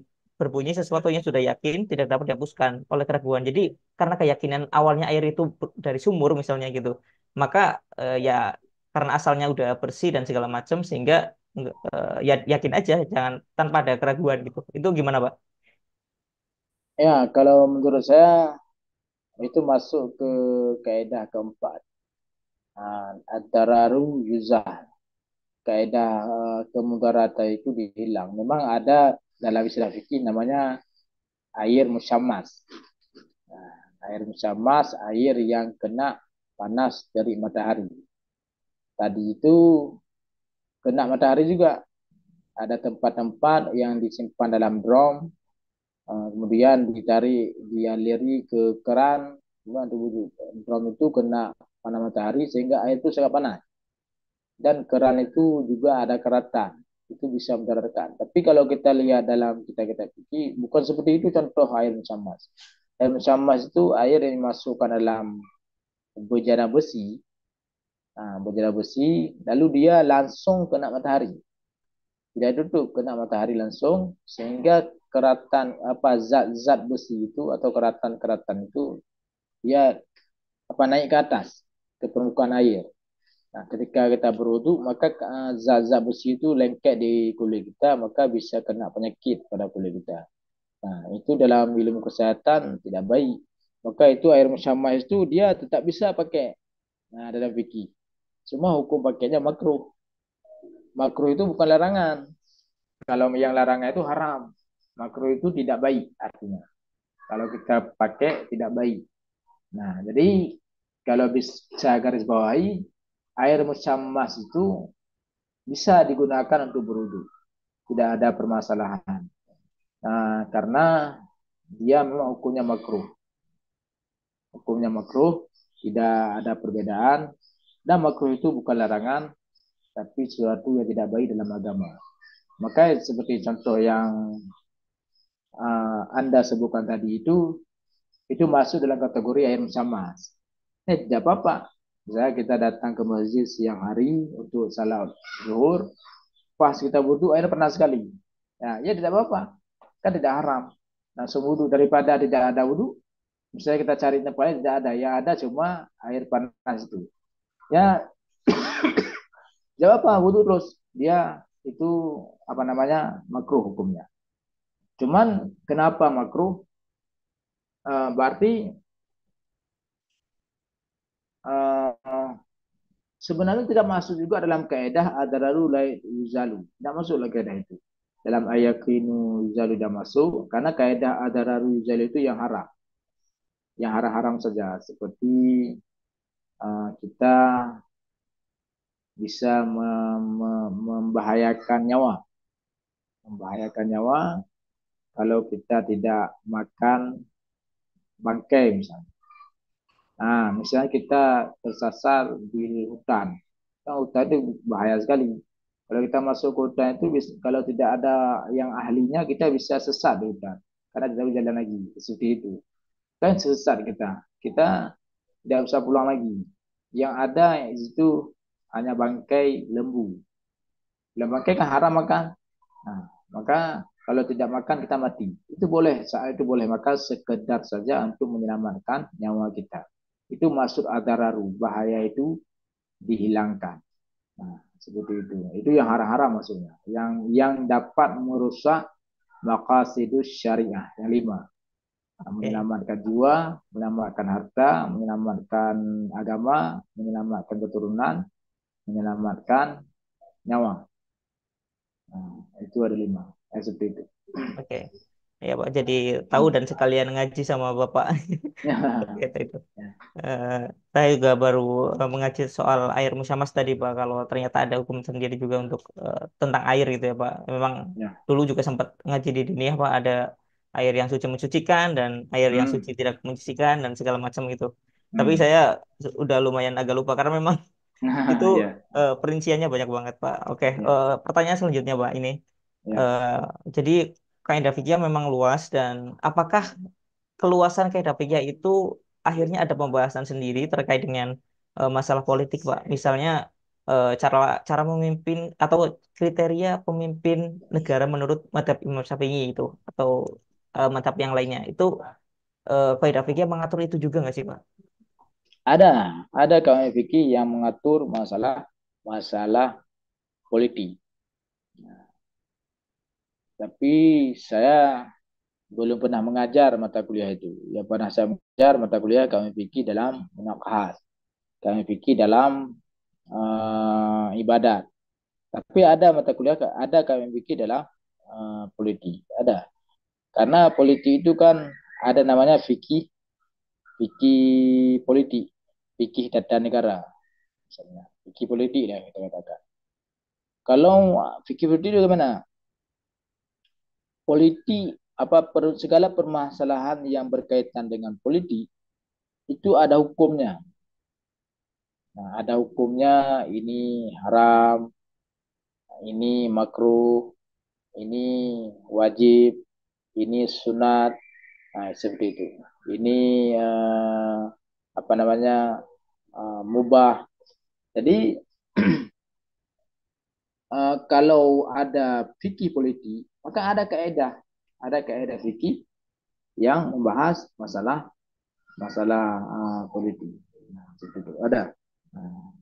B: berbunyi sesuatu yang sudah yakin tidak dapat dihapuskan oleh keraguan. Jadi karena keyakinan awalnya air itu dari sumur misalnya gitu maka ya karena asalnya udah bersih dan segala macam sehingga ya yakin aja jangan tanpa ada keraguan gitu. Itu gimana, Pak?
A: Ya, kalau menurut saya itu masuk ke kaidah keempat. Ad-dararu yuzah. Kaidah kemudaratan itu dihilang. Memang ada dalam istilah fikih namanya air musyammas. Air musyammas, air yang kena panas dari matahari. Tadi itu kena matahari juga. Ada tempat-tempat yang disimpan dalam drum, kemudian dialiri ke keran, kemudian drum itu kena panas matahari sehingga air itu sangat panas. Dan keran itu juga ada keratan, itu bisa mendaratkan. Tapi kalau kita lihat dalam kita fikih, bukan seperti itu contoh air musyammas. Air musyammas itu air yang dimasukkan dalam bejana besi, bejana besi, lalu dia langsung kena matahari. Tidak duduk kena matahari langsung, sehingga keratan zat-zat besi itu atau keratan-keratan itu dia naik ke atas ke permukaan air. Nah, ketika kita berwudu, maka zat-zat besi itu lengket di kulit kita, maka bisa kena penyakit pada kulit kita. Nah, itu dalam ilmu kesehatan tidak baik. Maka itu air musyammas itu dia tetap bisa pakai. Nah, dalam fikih. Cuma hukum pakainya makruh. Makruh itu bukan larangan. Kalau yang larangan itu haram. Makruh itu tidak baik artinya. Kalau kita pakai tidak baik. Nah, jadi kalau bisa garis bawahi, air musyammas itu bisa digunakan untuk berwudu. Tidak ada permasalahan. Nah, karena dia memang hukumnya makruh, tidak ada perbedaan, dan makruh itu bukan larangan, tapi sesuatu yang tidak baik dalam agama. Maka seperti contoh yang Anda sebutkan tadi itu masuk dalam kategori air musamas. Tidak apa-apa. Misalnya kita datang ke masjid siang hari untuk salat zuhur, pas kita wudhu air panas sekali. Ya tidak apa-apa, kan tidak haram. Langsung wudhu daripada tidak ada wudhu. Misalnya kita cari tempat lain tidak ada, yang ada cuma air panas itu. Ya, jawab apa? Wudhu terus. Dia itu apa namanya makruh hukumnya. Cuman kenapa makruh? Berarti uh, sebenarnya tidak masuk juga dalam kaidah adararu la yuzalu. Tidak masuk lagi kaidah itu. Dalam ayat kinu yuzalu tidak masuk karena kaidah adararu yuzalu itu yang haram. Yang haram-haram saja seperti kita bisa membahayakan nyawa. Membahayakan nyawa kalau kita tidak makan bangkai misalnya. Nah, misalnya kita tersasar di hutan. Nah, hutan itu bahaya sekali. Kalau kita masuk ke hutan itu, kalau tidak ada yang ahlinya, kita bisa sesat di hutan. Karena tidak bisa jalan lagi. Seperti itu. Kan sesat kita. Kita tidak bisa pulang lagi. Yang ada itu hanya bangkai lembu. Bila bangkai kan haram makan. Nah, maka kalau tidak makan kita mati. Itu boleh, saat itu boleh. Maka sekedar saja untuk menyelamatkan nyawa kita. Itu maksud adararu. Bahaya itu dihilangkan. Nah, seperti itu. Itu yang haram-haram maksudnya. Yang dapat merusak maqasidus syariah. Yang lima.
B: Oke.
A: Menyelamatkan jiwa, menyelamatkan harta, menyelamatkan agama, menyelamatkan keturunan, menyelamatkan nyawa. Nah, itu ada lima. Seperti itu.
B: Oke. Ya, Pak. Jadi tahu dan sekalian ngaji sama Bapak. Gitu itu. Eh, saya juga baru mengaji soal air musyamas tadi Pak. Kalau ternyata ada hukum sendiri juga untuk tentang air gitu ya Pak. Memang
A: Ya.
B: dulu juga sempat ngaji di dunia Pak. Ada air yang suci mensucikan dan air yang
A: Hmm.
B: suci tidak mensucikan dan segala macam gitu. Tapi
A: Hmm.
B: saya udah lumayan agak lupa karena memang itu
A: Ya.
B: perinciannya banyak banget Pak. Oke,
A: Ya.
B: pertanyaan selanjutnya Pak ini.
A: Ya.
B: Eh, jadi kaidah fikih memang luas dan apakah keluasan kaidah fikih itu akhirnya ada pembahasan sendiri terkait dengan masalah politik, Pak. Misalnya cara cara memimpin atau kriteria pemimpin negara menurut mazhab Imam Syafi'i itu atau mazhab yang lainnya. Itu kaidah fikih mengatur itu juga nggak sih, Pak?
A: Ada kawan fikih yang mengatur masalah masalah politik. Tapi saya belum pernah mengajar mata kuliah itu. Yang pernah saya mengajar mata kuliah kami fikih dalam munakahat, kami fikih dalam ibadat. Tapi ada mata kuliah, ada kami fikih dalam politik. Ada. Karena politik itu kan ada namanya fikih, fikih politik, fikih tata negara. Misalnya, fikih politik ya kita katakan. Kalau fikih politik itu bagaimana? Politik segala permasalahan yang berkaitan dengan politik itu ada hukumnya. Nah, ada hukumnya ini haram, ini makruh, ini wajib, ini sunat, nah, seperti itu. Ini apa namanya mubah. Jadi kalau ada fikih politik, maka ada kaidah fikih yang membahas masalah masalah politik. Nah, seperti itu. Ada.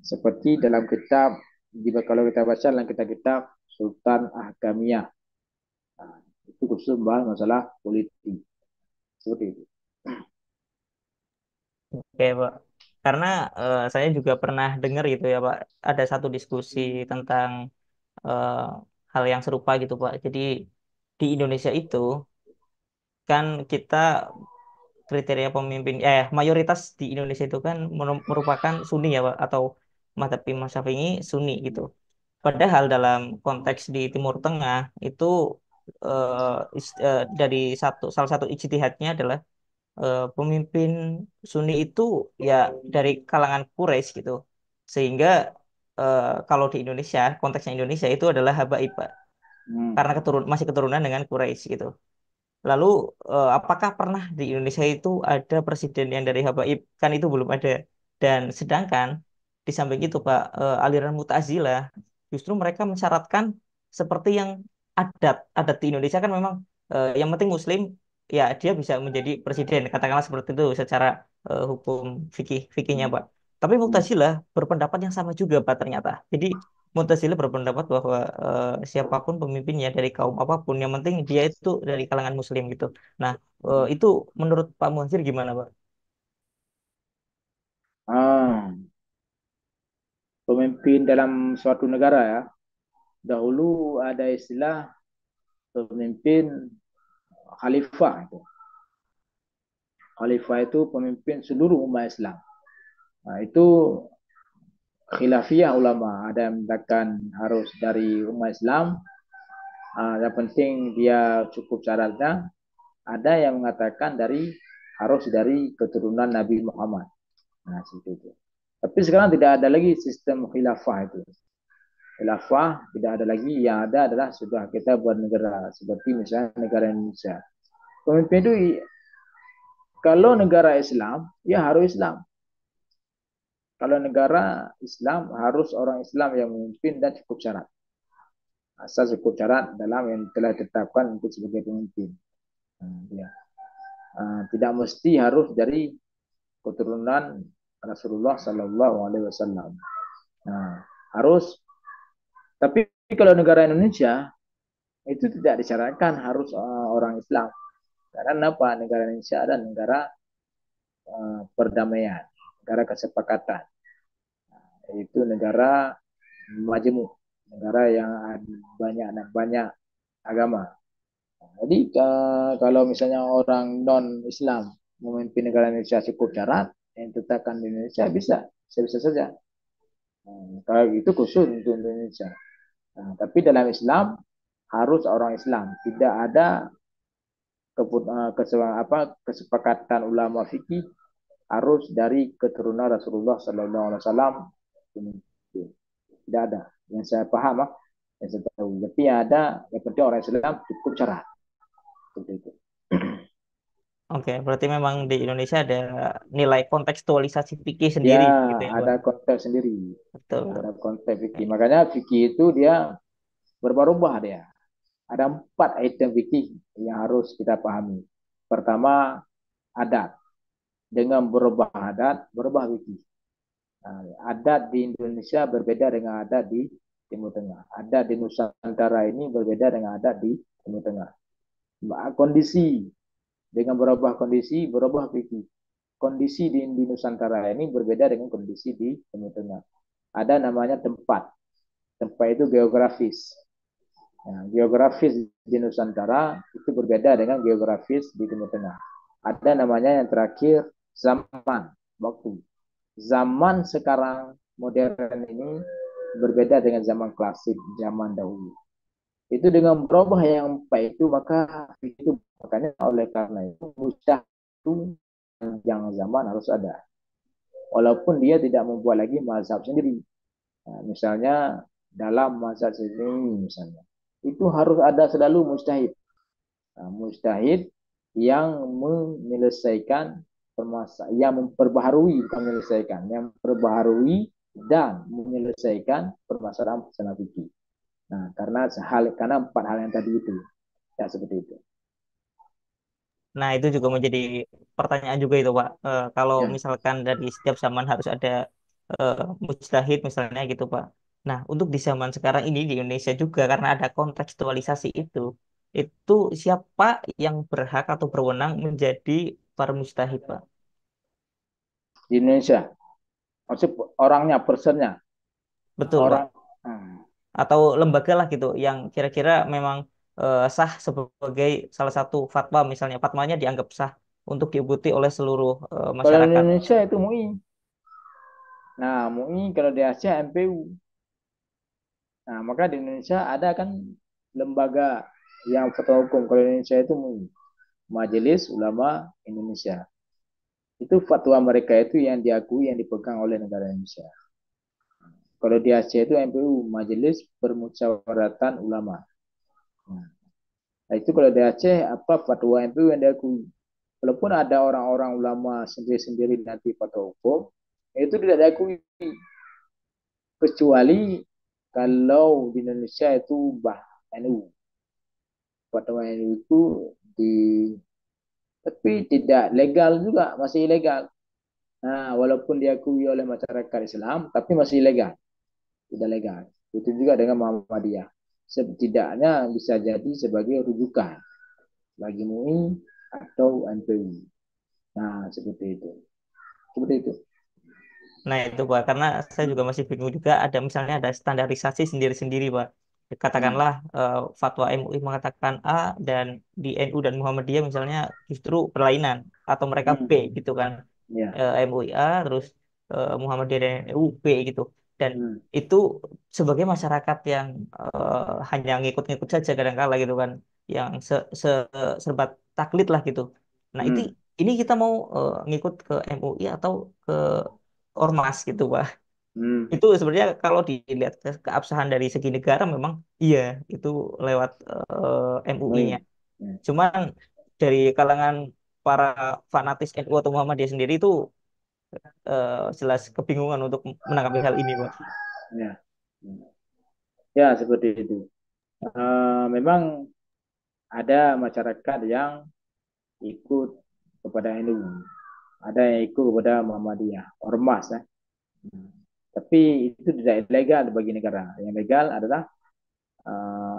A: Seperti dalam kitab, kalau kita baca dalam kitab-kitab Sultan Ahkamiyah, itu khusus membahas masalah politik. Seperti itu.
B: Oke, Pak. Karena saya juga pernah dengar gitu ya, Pak. Ada satu diskusi tentang eh, hal yang serupa gitu, Pak. Jadi di Indonesia itu kan kita kriteria pemimpin mayoritas di Indonesia itu kan merupakan Sunni ya Pak atau mazhab Imam Syafi'i Sunni gitu. Padahal dalam konteks di Timur Tengah itu dari salah satu ijtihadnya adalah pemimpin Sunni itu ya dari kalangan Quraisy gitu. Sehingga kalau di Indonesia, konteksnya Indonesia itu adalah habaib, Pak. Karena
A: Hmm.
B: masih keturunan dengan Quraisy gitu. Lalu apakah pernah di Indonesia itu ada presiden yang dari habaib? Kan itu belum ada. Dan sedangkan di samping itu Pak, aliran Mu'tazilah justru mereka mensyaratkan seperti yang adat di Indonesia kan memang yang penting Muslim ya dia bisa menjadi presiden katakanlah seperti itu secara hukum fikihnya
A: Hmm.
B: Pak. Tapi
A: Hmm.
B: Mu'tazilah berpendapat yang sama juga Pak ternyata. Jadi Mu'tazilah berpendapat bahwa siapapun pemimpinnya dari kaum apapun, yang penting dia itu dari kalangan Muslim gitu. Nah, itu menurut Pak Muhajir gimana, Pak?
A: Ah, pemimpin dalam suatu negara ya. Dahulu ada istilah pemimpin khalifah itu. Khalifah itu pemimpin seluruh umat Islam. Nah, itu khilafiyah ulama. Ada yang mengatakan harus dari umat Islam. Yang penting dia cukup syaratnya. Ada yang mengatakan harus dari keturunan Nabi Muhammad. Nah, seperti itu. Tapi sekarang tidak ada lagi sistem khilafah itu. Khilafah tidak ada lagi. Yang ada adalah sudah kita buat negara seperti misalnya negara Indonesia. Pemimpin itu kalau negara Islam, ya harus Islam. Kalau negara Islam harus orang Islam yang memimpin dan cukup syarat. Asal cukup syarat dalam yang telah ditetapkan untuk sebagai pemimpin. Ya. Tidak mesti harus dari keturunan Rasulullah Sallallahu Alaihi Wasallam. Nah, harus. Tapi kalau negara Indonesia itu tidak disyaratkan harus orang Islam. Karena apa? Negara Indonesia adalah negara perdamaian, negara kesepakatan. Itu negara majemuk, negara yang banyak banyak agama. Jadi kalau misalnya orang non Islam memimpin negara Indonesia cukup syarat yang ditetapkan di Indonesia bisa saja. Kalau itu khusus untuk Indonesia. Tapi dalam Islam harus orang Islam, tidak ada kesepakatan ulama fikih harus dari keturunan Rasulullah Sallallahu Alaihi Wasallam. Tidak ada yang saya paham, yang saya tahu. Tapi ada yang penting orang Islam cukup syarat seperti itu.
B: Oke, berarti memang di Indonesia ada nilai kontekstualisasi fikih
A: Ya,
B: sendiri gitu ya, Pak.
A: ada konteks sendiri.
B: Betul.
A: Ada konteks fikih. Makanya fikih itu dia berubah-ubah dia. Ada 4 item fikih yang harus kita pahami. Pertama, adat. Dengan berubah adat, berubah fikih. Nah, adat di Indonesia berbeda dengan adat di Timur Tengah. Adat di Nusantara ini berbeda dengan adat di Timur Tengah. Kondisi, dengan berubah kondisi, berubah fikih. Kondisi di Nusantara ini berbeda dengan kondisi di Timur Tengah. Ada namanya tempat. Tempat itu geografis. Nah, geografis di Nusantara itu berbeda dengan geografis di Timur Tengah. Ada namanya yang terakhir zaman, waktu. Zaman sekarang modern ini berbeda dengan zaman klasik, zaman dahulu. Itu dengan berubah yang baik itu maka itu makanya oleh karena itu mustahil itu yang zaman harus ada. Walaupun dia tidak membuat lagi mazhab sendiri. Nah, misalnya dalam mazhab sendiri misalnya itu harus ada selalu mustahid. Nah, mustahid yang menyelesaikan permasalahan, yang memperbaharui bukan menyelesaikan, yang memperbaharui dan menyelesaikan permasalahan fikih. Nah, karena 4 hal yang tadi itu, ya seperti itu.
B: Nah, itu juga menjadi pertanyaan juga itu, Pak. Kalau
A: Ya,
B: misalkan dari setiap zaman harus ada eh, mujtahid misalnya gitu, Pak. Nah, untuk di zaman sekarang ini di Indonesia juga karena ada kontekstualisasi itu siapa yang berhak atau berwenang menjadi para mujtahid, Pak?
A: di Indonesia, maksud orangnya, personnya,
B: Betul,
A: orang.
B: Pak.
A: Hmm.
B: Atau lembaga lah gitu yang kira-kira memang sah sebagai salah satu fatwa misalnya fatwanya dianggap sah untuk diikuti oleh seluruh
A: Kalau di
B: masyarakat.
A: Indonesia itu MUI. Nah, MUI kalau di Asia MPU. Nah, maka di Indonesia ada kan lembaga. Yang fatwa hukum kalau Indonesia itu MUI, Majelis Ulama Indonesia. Itu fatwa mereka itu yang diakui, yang dipegang oleh negara Indonesia. Kalau di Aceh itu MPU, Majelis Permusyawaratan Ulama. Nah, itu kalau di Aceh apa fatwa MPU yang diakui. Walaupun ada orang-orang ulama sendiri-sendiri nanti fatwa hukum, itu tidak diakui kecuali kalau di Indonesia itu NU. Fatwa NU itu di tapi tidak legal juga, masih ilegal. Nah, walaupun diakui oleh masyarakat Islam, tapi masih ilegal, tidak legal. Itu juga dengan Muhammadiyah. Setidaknya bisa jadi sebagai rujukan bagi MUI atau NPU. Nah, seperti itu. Seperti itu.
B: Nah itu Pak, karena saya
A: Hmm.
B: juga masih bingung juga ada misalnya ada standarisasi sendiri-sendiri Pak.
A: Hmm.
B: Katakanlah fatwa MUI mengatakan A dan di NU dan Muhammadiyah misalnya justru berlainan atau mereka B
A: Hmm.
B: gitu kan.
A: Ya.
B: MUI A terus Muhammadiyah dan NU B gitu. Dan
A: Hmm.
B: itu sebagai masyarakat yang hanya ngikut-ngikut saja kadang-kala gitu kan, yang serba taklid lah gitu. Nah
A: Hmm.
B: ini kita mau ngikut ke MUI atau ke ormas gitu Pak.
A: Hmm.
B: Itu sebenarnya kalau dilihat keabsahan dari segi negara memang iya itu lewat MUI-nya.
A: MUI. Ya.
B: Cuman dari kalangan para fanatis NU atau Muhammadiyah sendiri itu jelas kebingungan untuk menanggapi hal ini Pak.
A: Ya. Ya, seperti itu. Memang ada masyarakat yang ikut kepada NU, ada yang ikut kepada Muhammadiyah, ormas ya. Tapi itu tidak ilegal bagi negara. Yang legal adalah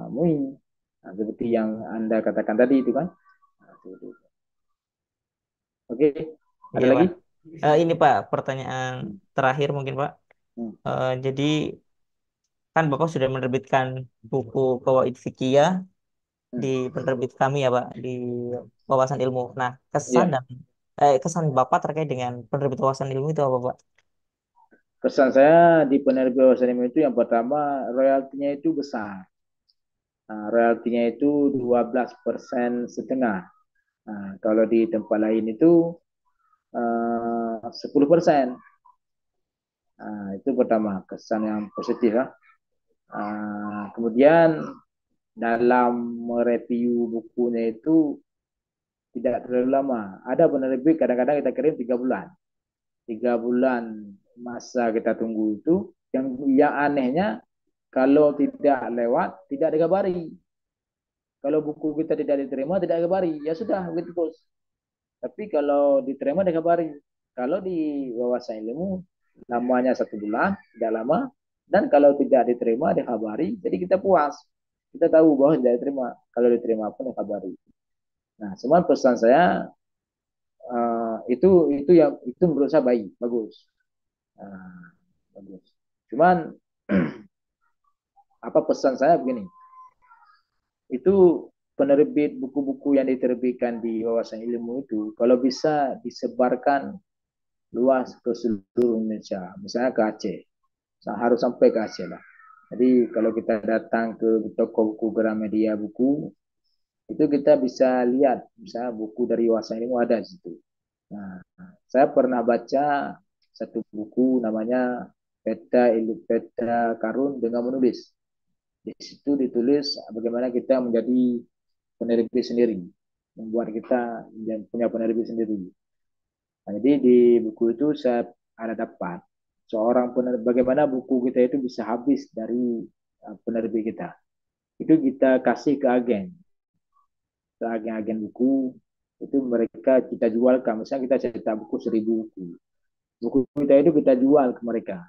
A: MUI. Nah, seperti yang Anda katakan tadi itu kan. Nah, oke, ada
B: Iya
A: lagi?
B: Pak. Ini Pak pertanyaan
A: Hmm.
B: terakhir mungkin Pak.
A: Hmm.
B: Jadi kan Bapak sudah menerbitkan buku Qawaid Fiqhiyah di
A: Hmm.
B: penerbit kami ya Pak di Wawasan Ilmu. Nah,
A: Ya,
B: kesan Bapak terkait dengan penerbit Wawasan Ilmu itu apa Pak?
A: kesan saya di penerbit wawasan ilmu itu yang pertama royaltinya itu besar. Nah, royaltinya itu 12% setengah. Nah, kalau di tempat lain itu 10%. Nah, itu pertama kesan yang positif lah. Kemudian dalam mereview bukunya itu tidak terlalu lama. Ada penerbit kadang-kadang kita kirim 3 bulan. 3 bulan masa kita tunggu itu. Yang anehnya kalau tidak lewat tidak dikabari. Kalau buku kita tidak diterima tidak dikabari. Ya sudah begitu bos. Tapi kalau diterima dikabari. Kalau di wawasan ilmu lamanya 1 bulan, tidak lama. Dan kalau tidak diterima dikabari. Jadi kita puas. Kita tahu bahwa tidak diterima. Kalau diterima pun dikabari. Nah, semua pesan saya itu menurut saya baik, bagus. Bagus. Cuman apa pesan saya begini, itu penerbit buku-buku yang diterbitkan di wawasan ilmu itu kalau bisa disebarkan luas ke seluruh Indonesia, misalnya ke Aceh, harus sampai ke Aceh lah. Jadi kalau kita datang ke toko buku Gramedia buku, itu kita bisa lihat, misalnya buku dari wawasan ilmu ada di situ. Nah, saya pernah baca satu buku namanya Peta Karun dengan Menulis. Di situ ditulis bagaimana kita menjadi penerbit sendiri, membuat kita punya penerbit sendiri. Nah, jadi di buku itu saya ada dapat seorang penerbit, bagaimana buku kita itu bisa habis dari penerbit kita. Itu kita kasih ke agen-agen buku, itu mereka kita jualkan. Misalnya kita cetak buku 1.000 buku. Buku kita itu kita jual ke mereka.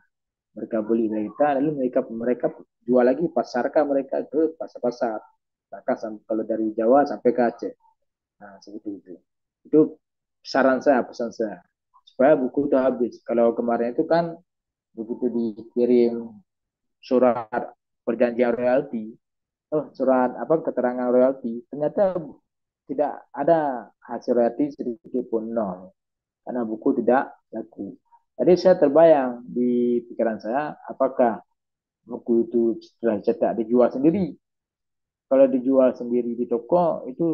A: Mereka beli dari kita, lalu mereka jual lagi, pasarkan mereka ke pasar-pasar. Bahkan kalau dari Jawa sampai ke Aceh. Nah, seperti itu. Itu saran saya, pesan saya. Supaya buku itu habis. Kalau kemarin itu kan begitu dikirim surat perjanjian royalti, surat apa keterangan royalti, ternyata tidak ada hasil royalti sedikit pun nol. Karena buku tidak laku. Jadi saya terbayang di pikiran saya, apakah buku itu setelah cetak dijual sendiri kalau dijual sendiri di toko itu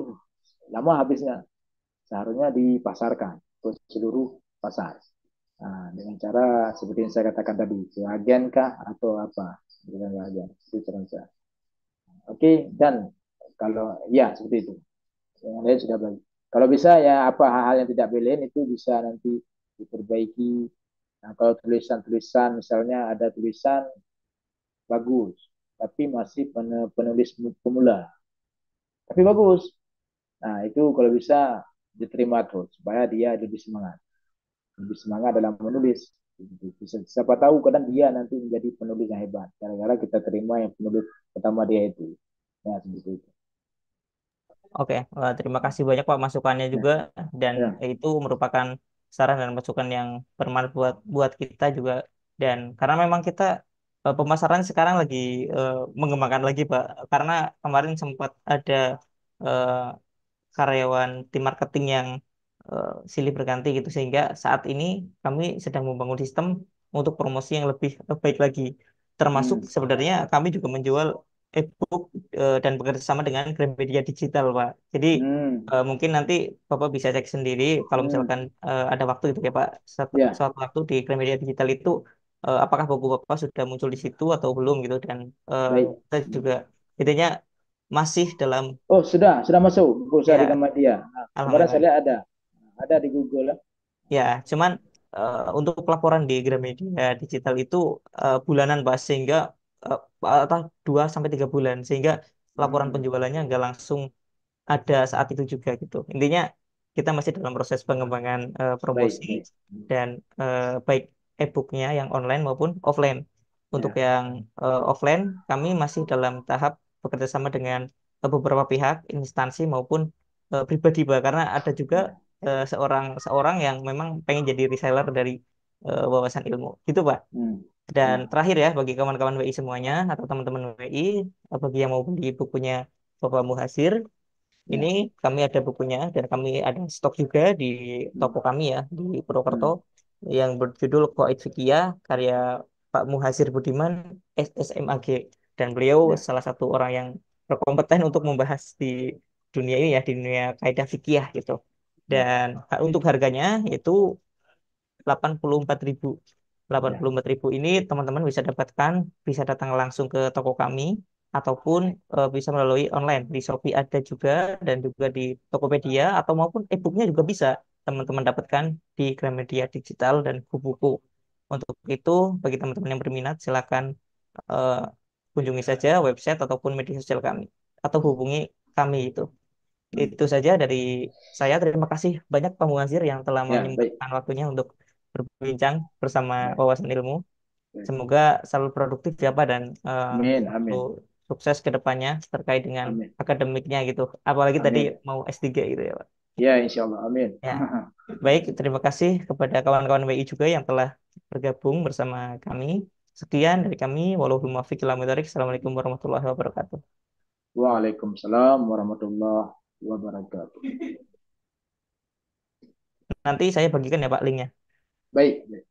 A: lama habisnya. Seharusnya dipasarkan ke seluruh pasar. Nah, dengan cara seperti yang saya katakan tadi, ke agen kah atau apa? Dengan agen, itu cara saya. Oke, dan kalau ya seperti itu. Yang lain sudah baik. Kalau bisa ya apa hal-hal yang tidak belen itu bisa nanti diperbaiki. Nah, kalau tulisan-tulisan misalnya ada tulisan bagus, tapi masih penulis pemula, tapi bagus. Nah, itu kalau bisa diterima terus supaya dia lebih semangat dalam menulis. Bisa, siapa tahu kadang dia nanti menjadi penulis yang hebat gara-gara kita terima yang penulis pertama dia itu. Ya, seperti itu.
B: Oke, wah, terima kasih banyak Pak masukannya
A: Ya,
B: juga dan
A: ya.
B: itu merupakan saran dan masukan yang bermanfaat buat buat kita juga dan karena memang kita pemasaran sekarang lagi mengembangkan lagi Pak karena kemarin sempat ada eh, karyawan tim marketing yang silih berganti gitu sehingga saat ini kami sedang membangun sistem untuk promosi yang lebih baik lagi termasuk
A: Hmm.
B: sebenarnya kami juga menjual e-book dan bekerja sama dengan Gramedia Digital Pak jadi
A: Hmm.
B: mungkin nanti Bapak bisa cek sendiri kalau
A: Hmm.
B: misalkan ada waktu gitu ya Pak
A: Ya,
B: suatu waktu di Gramedia Digital itu apakah buku Bapak sudah muncul di situ atau belum gitu dan
A: baik.
B: kita
A: Hmm.
B: juga intinya masih dalam
A: Oh, sudah masuk buku saya di
B: ya
A: Gamadia. Nah, kemarin saya
B: alhamdulillah.
A: lihat ada di Google lah.
B: Ya, cuman untuk laporan di Gramedia Digital itu bulanan Pak, sehingga uh, atau 2 sampai 3 bulan, sehingga laporan
A: Hmm.
B: penjualannya nggak langsung ada saat itu juga gitu. Intinya kita masih dalam proses pengembangan
A: Baik,
B: promosi
A: baik. Hmm.
B: dan baik e-booknya yang online maupun offline. Untuk
A: Ya,
B: yang offline, kami masih dalam tahap bekerja sama dengan beberapa pihak, instansi maupun pribadi, Pak. Karena ada juga
A: ya.
B: seorang seorang yang memang pengen jadi reseller dari wawasan ilmu, gitu, Pak.
A: Hmm.
B: Dan
A: Ya,
B: terakhir ya, bagi kawan-kawan WI semuanya atau teman-teman WI, bagi yang mau beli bukunya Bapak Muhasir, ini
A: ya.
B: kami ada bukunya dan kami ada stok juga di
A: Hmm.
B: toko kami ya di Purwokerto
A: Hmm.
B: yang berjudul Qawaid Fikih karya Pak Muhasir Budiman SSMAG dan beliau
A: Ya,
B: salah satu orang yang berkompeten untuk membahas di dunia ini ya di dunia kaidah fikih gitu.
A: ya,
B: Dan untuk harganya itu 84.000. delapan
A: ya.
B: puluh empat ribu ini teman-teman bisa dapatkan, bisa datang langsung ke toko kami, ataupun bisa melalui online. Di Shopee ada juga, dan juga di Tokopedia, atau maupun e-booknya juga bisa teman-teman dapatkan di Gramedia Digital dan Kubuku. Untuk itu, bagi teman-teman yang berminat, silakan eh, kunjungi saja website ataupun media sosial kami, atau hubungi kami itu.
A: Hmm.
B: Itu saja dari saya. Terima kasih banyak Pak Muazir yang telah
A: Ya, baik.
B: menyempatkan waktunya untuk berbincang bersama
A: Ya,
B: wawasan ilmu.
A: baik.
B: Semoga selalu produktif ya Pak dan
A: Amin,
B: selalu
A: amin.
B: sukses ke depannya terkait dengan
A: Amin.
B: akademiknya gitu. Apalagi tadi
A: Amin.
B: mau S3 gitu ya Pak.
A: Ya, insya Allah. Amin.
B: Ya, baik. Terima kasih kepada kawan-kawan WI juga yang telah bergabung bersama kami. Sekian dari kami. Wallahul muwaffiq ila aqwamit thoriq. Assalamualaikum warahmatullahi wabarakatuh.
A: Waalaikumsalam warahmatullahi wabarakatuh.
B: Nanti saya bagikan ya Pak linknya.
A: Baik.